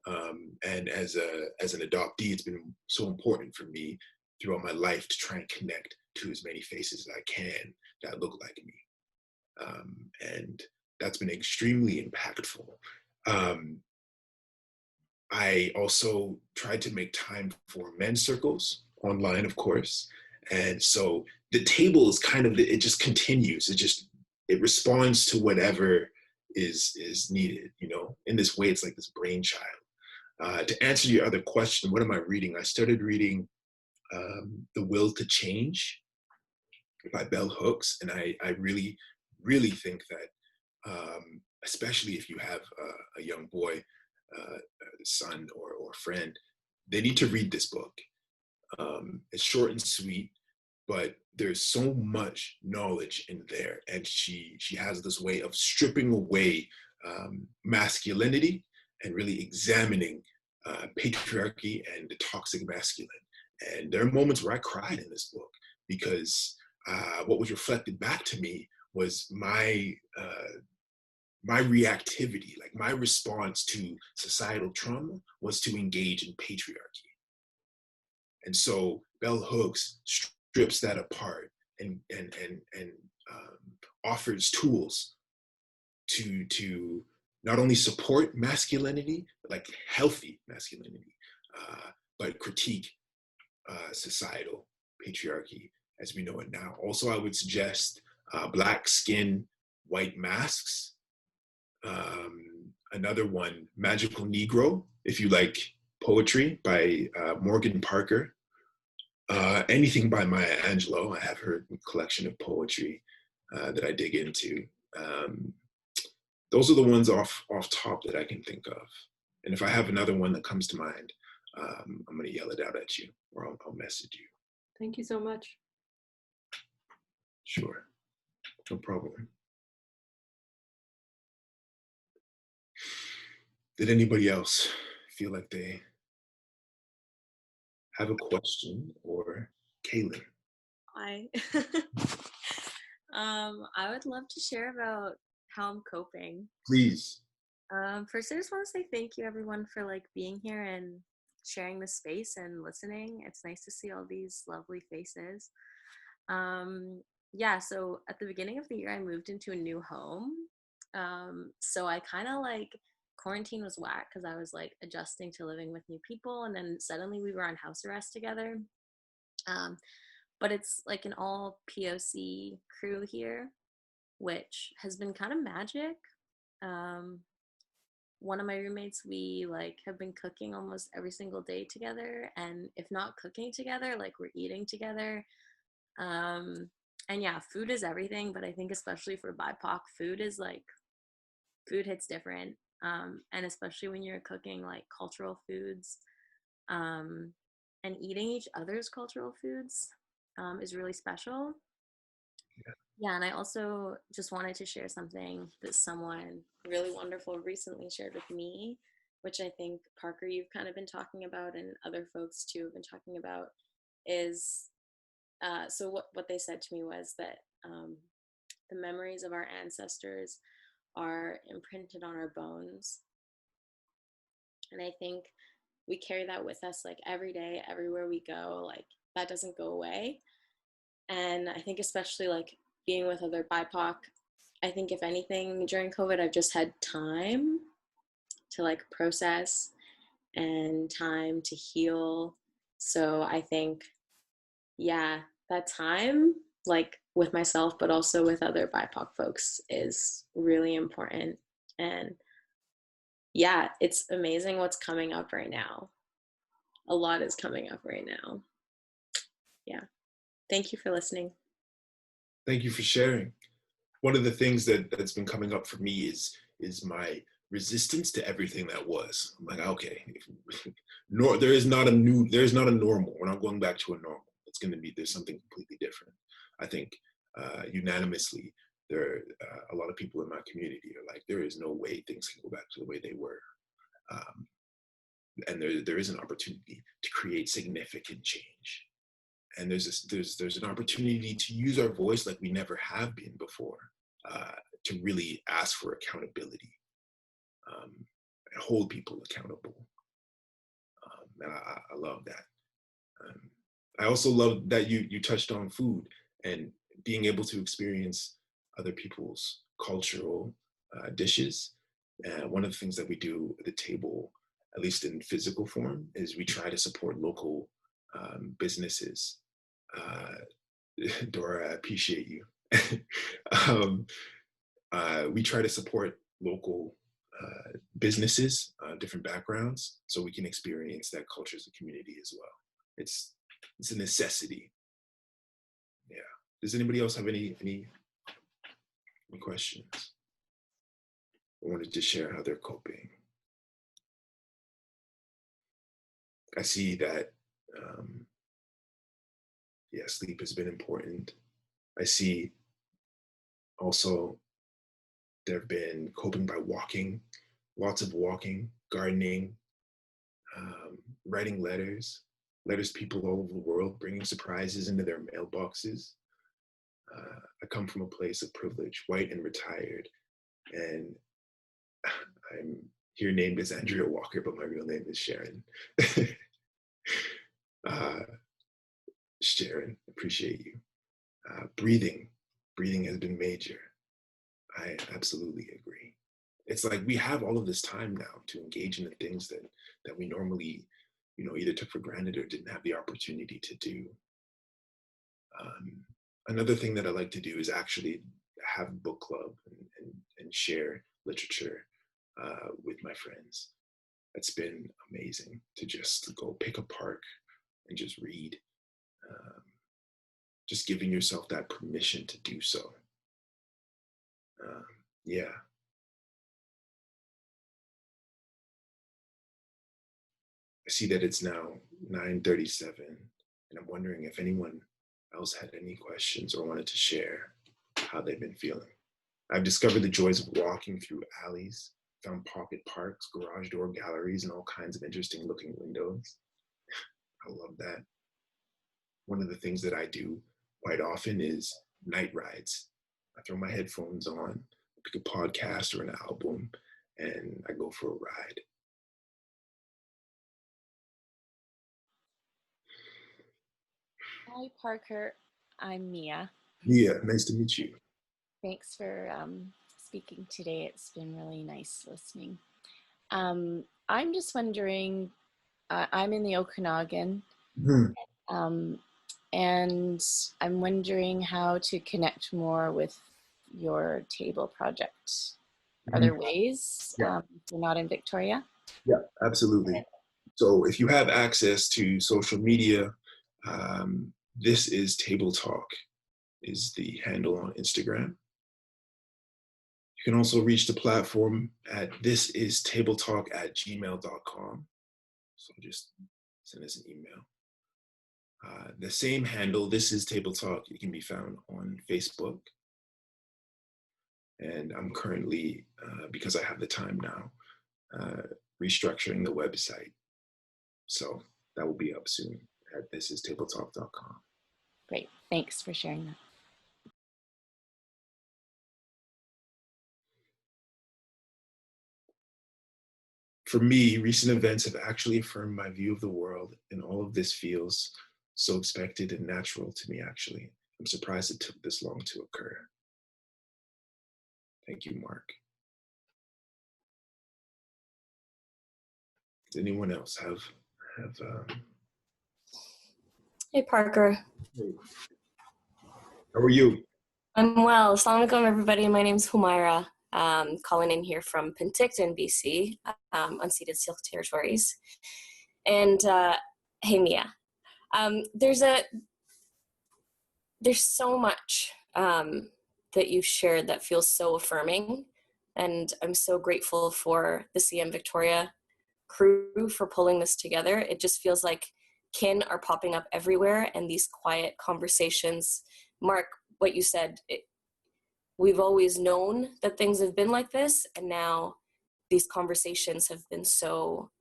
And as an adoptee, it's been so important for me throughout my life to try and connect to as many faces as I can that look like me. And that's been extremely impactful. I also tried to make time for men's circles online, of course. And so the table is kind of, it just continues. It responds to whatever is needed, in this way. It's like this brainchild. To answer your other question, what am I reading? I started reading The Will to Change by Bell Hooks. And I really, really think that, especially if you have a young boy, son or friend, they need to read this book. It's short and sweet, but there's so much knowledge in there. And she has this way of stripping away masculinity and really examining patriarchy and the toxic masculine. And there are moments where I cried in this book, because what was reflected back to me was my reactivity, like my response to societal trauma was to engage in patriarchy. And so Bell Hooks strips that apart and offers tools to not only support masculinity, but like healthy masculinity, but critique societal patriarchy as we know it now. Also, I would suggest Black Skin, White Masks. Another one, Magical Negro, if you like poetry, by Morgan Parker. Anything by Maya Angelou. I have her collection of poetry that I dig into. Those are the ones off top that I can think of. And if I have another one that comes to mind, I'm going to yell it out at you, or I'll message you. Thank you so much. Sure, no problem. Did anybody else feel like they have a question? Or Kaylin? Hi. I would love to share about how I'm coping. Please. First, I just want to say thank you, everyone, for like being here and sharing the space and listening. It's nice to see all these lovely faces. Yeah, so at the beginning of the year, I moved into a new home. So I kind of like quarantine was whack because I was like adjusting to living with new people, and then suddenly we were on house arrest together. But it's like an all POC crew here, which has been kind of magic. One of my roommates, we like have been cooking almost every single day together, and if not cooking together, like we're eating together. And yeah, food is everything, but I think especially for BIPOC, food hits different. And especially when you're cooking like cultural foods, and eating each other's cultural foods is really special. Yeah, and I also just wanted to share something that someone really wonderful recently shared with me, which I think, Parker, you've kind of been talking about, and other folks too have been talking about, is so what they said to me was that the memories of our ancestors are imprinted on our bones. And I think we carry that with us like every day, everywhere we go, like that doesn't go away. And I think especially like being with other BIPOC, I think if anything during COVID, I've just had time to like process and time to heal. So I think, yeah, that time, like with myself, but also with other BIPOC folks, is really important. And yeah, it's amazing what's coming up right now. A lot is coming up right now. Yeah. Thank you for listening. Thank you for sharing. One of the things that's been coming up for me is my resistance to everything that was. I'm like, okay, there's not a normal. We're not going back to a normal. There's something completely different. I think unanimously, there a lot of people in my community are like, there is no way things can go back to the way they were. And there is an opportunity to create significant change. And there's an opportunity to use our voice like we never have been before, to really ask for accountability, and hold people accountable. And I love that. I also love that you touched on food and being able to experience other people's cultural dishes. One of the things that we do at the table, at least in physical form, is we try to support local businesses. Dora, I appreciate you. We try to support local businesses, different backgrounds, so we can experience that culture as a community as well. It's a necessity. Yeah. Does anybody else have any questions? I wanted to share how they're coping. I see that, yeah, sleep has been important. I see also there have been coping by walking, lots of walking, gardening, writing letters to people all over the world, bringing surprises into their mailboxes. I come from a place of privilege, white and retired, and I'm here named as Andrea Walker, but my real name is Sharon. Sharon, appreciate you. Breathing has been major. I absolutely agree. It's like we have all of this time now to engage in the things that we normally either took for granted or didn't have the opportunity to do. Another thing that I like to do is actually have book club and share literature with my friends. It's been amazing to just go pick a park and just read, just giving yourself that permission to do so. Yeah. I see that it's now 9:37, and I'm wondering if anyone else had any questions or wanted to share how they've been feeling. I've discovered the joys of walking through alleys, found pocket parks, garage door galleries, and all kinds of interesting looking windows. I love that. One of the things that I do quite often is night rides. I throw my headphones on, pick a podcast or an album, and I go for a ride. Hi, Parker. I'm Mia. Yeah, nice to meet you. Thanks for speaking today. It's been really nice listening. I'm just wondering, I'm in the Okanagan, and I'm wondering how to connect more with your table project. Are there ways? Yeah. You're not in Victoria? Yeah, absolutely. So if you have access to social media, This Is Table Talk is the handle on Instagram. You can also reach the platform at thisistabletalk@gmail.com. So just send us an email. The same handle, This Is Table Talk, it can be found on Facebook. And I'm currently, because I have the time now, restructuring the website. So that will be up soon at thisistabletalk.com. Great. Thanks for sharing that. For me, recent events have actually affirmed my view of the world, and all of this feels so expected and natural to me, actually. I'm surprised it took this long to occur. Thank you, Mark. Does anyone else have Hey, Parker. Hey. How are you? I'm well. Assalamu alaikum, everybody. My name's Humaira. Calling in here from Penticton, BC, unceded Syilx territories. And hey, Mia. There's so much that you've shared that feels so affirming, and I'm so grateful for the CM Victoria crew for pulling this together. It just feels like kin are popping up everywhere, and these quiet conversations. Mark, what you said, we've always known that things have been like this, and now these conversations have been so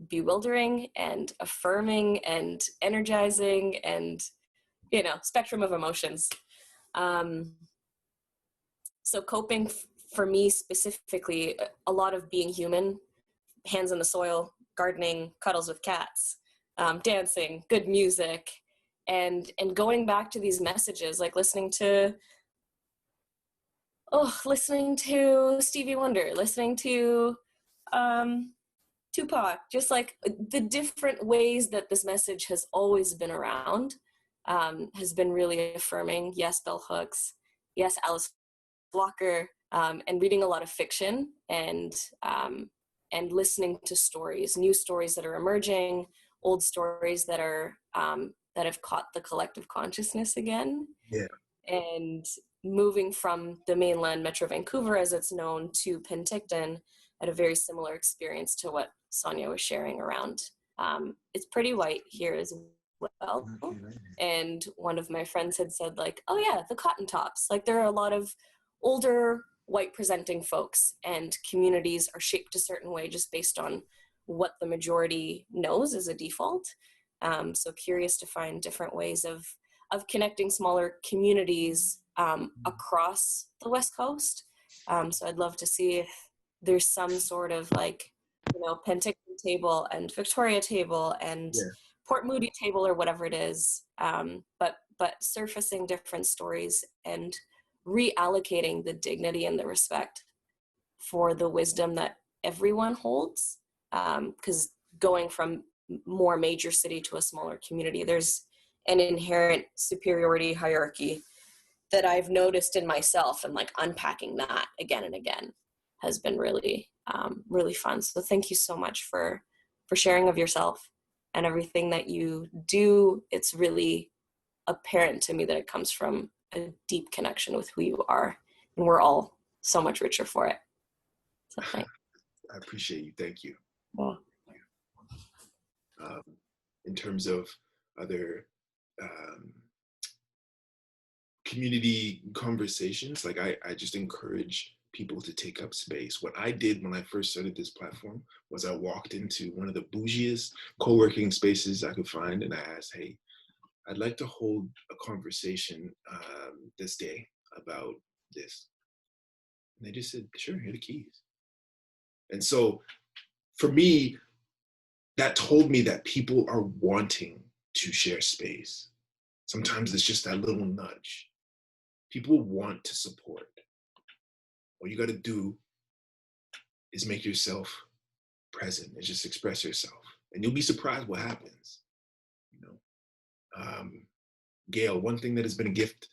bewildering and affirming and energizing and, spectrum of emotions. So coping for me specifically, a lot of being human, hands in the soil, gardening, cuddles with cats, dancing, good music, and going back to these messages, like listening to Stevie Wonder, listening to Tupac, just like the different ways that this message has always been around, has been really affirming. Yes, bell hooks. Yes, Alice Walker, and reading a lot of fiction and listening to stories, new stories that are emerging, old stories that are that have caught the collective consciousness again. Yeah. And moving from the mainland Metro Vancouver, as it's known, to Penticton, had a very similar experience to what Sonia was sharing around. It's pretty white here as well. And one of my friends had said, like, oh yeah, the cotton tops. Like, there are a lot of older white presenting folks, and communities are shaped a certain way just based on what the majority knows as a default. So curious to find different ways of connecting smaller communities across the West Coast. So I'd love to see if there's some sort of Penticton table and Victoria table and Port Moody table or whatever it is, but surfacing different stories and reallocating the dignity and the respect for the wisdom that everyone holds, because going from more major city to a smaller community. There's an inherent superiority hierarchy that I've noticed in myself, and like unpacking that again and again has been really, really fun. So thank you so much for sharing of yourself and everything that you do. It's really apparent to me that it comes from a deep connection with who you are, and we're all so much richer for it. So thanks. I appreciate you. Thank you. Well, in terms of other community conversations, like I just encourage people to take up space. What I did when I first started this platform was I walked into one of the bougiest co-working spaces I could find, and I asked, hey, I'd like to hold a conversation this day about this. And they just said, sure, here are the keys. And so for me, that told me that people are wanting to share space. Sometimes it's just that little nudge. People want to support. All you got to do is make yourself present and just express yourself. And you'll be surprised what happens. You know, Gail, one thing that has been a gift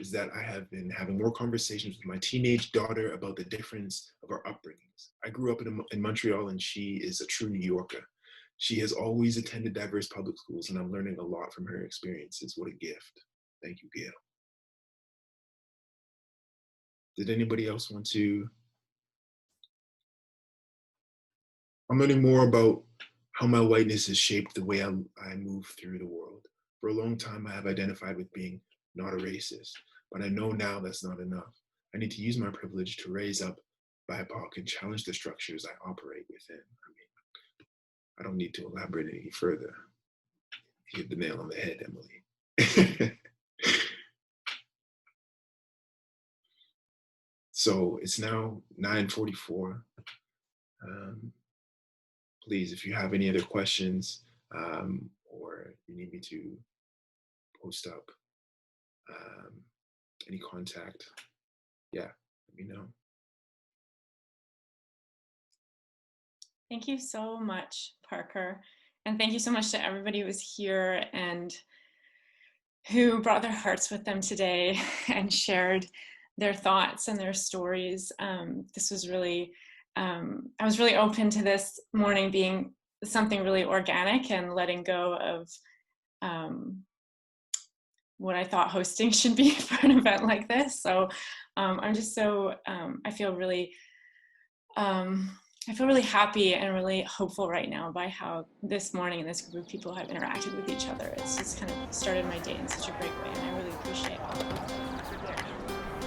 is that I have been having more conversations with my teenage daughter about the difference of our upbringings. I grew up in Montreal, and she is a true New Yorker. She has always attended diverse public schools, and I'm learning a lot from her experiences. What a gift. Thank you, Gail. Did anybody else want to? I'm learning more about how my whiteness has shaped the way I move through the world. For a long time, I have identified with being not a racist, but I know now that's not enough. I need to use my privilege to raise up BIPOC and challenge the structures I operate within. I mean, I don't need to elaborate any further. You hit the nail on the head, Emily. So it's now 9:44. Please, if you have any other questions or you need me to post up any contact, yeah, let me know. Thank you so much, Parker. And thank you so much to everybody who was here and who brought their hearts with them today and shared their thoughts and their stories. This was really, I was really open to this morning being something really organic and letting go of what I thought hosting should be for an event like this. So I'm just so, I feel really happy and really hopeful right now by how this morning this group of people have interacted with each other. It's just kind of started my day in such a great way, and I really appreciate all of you.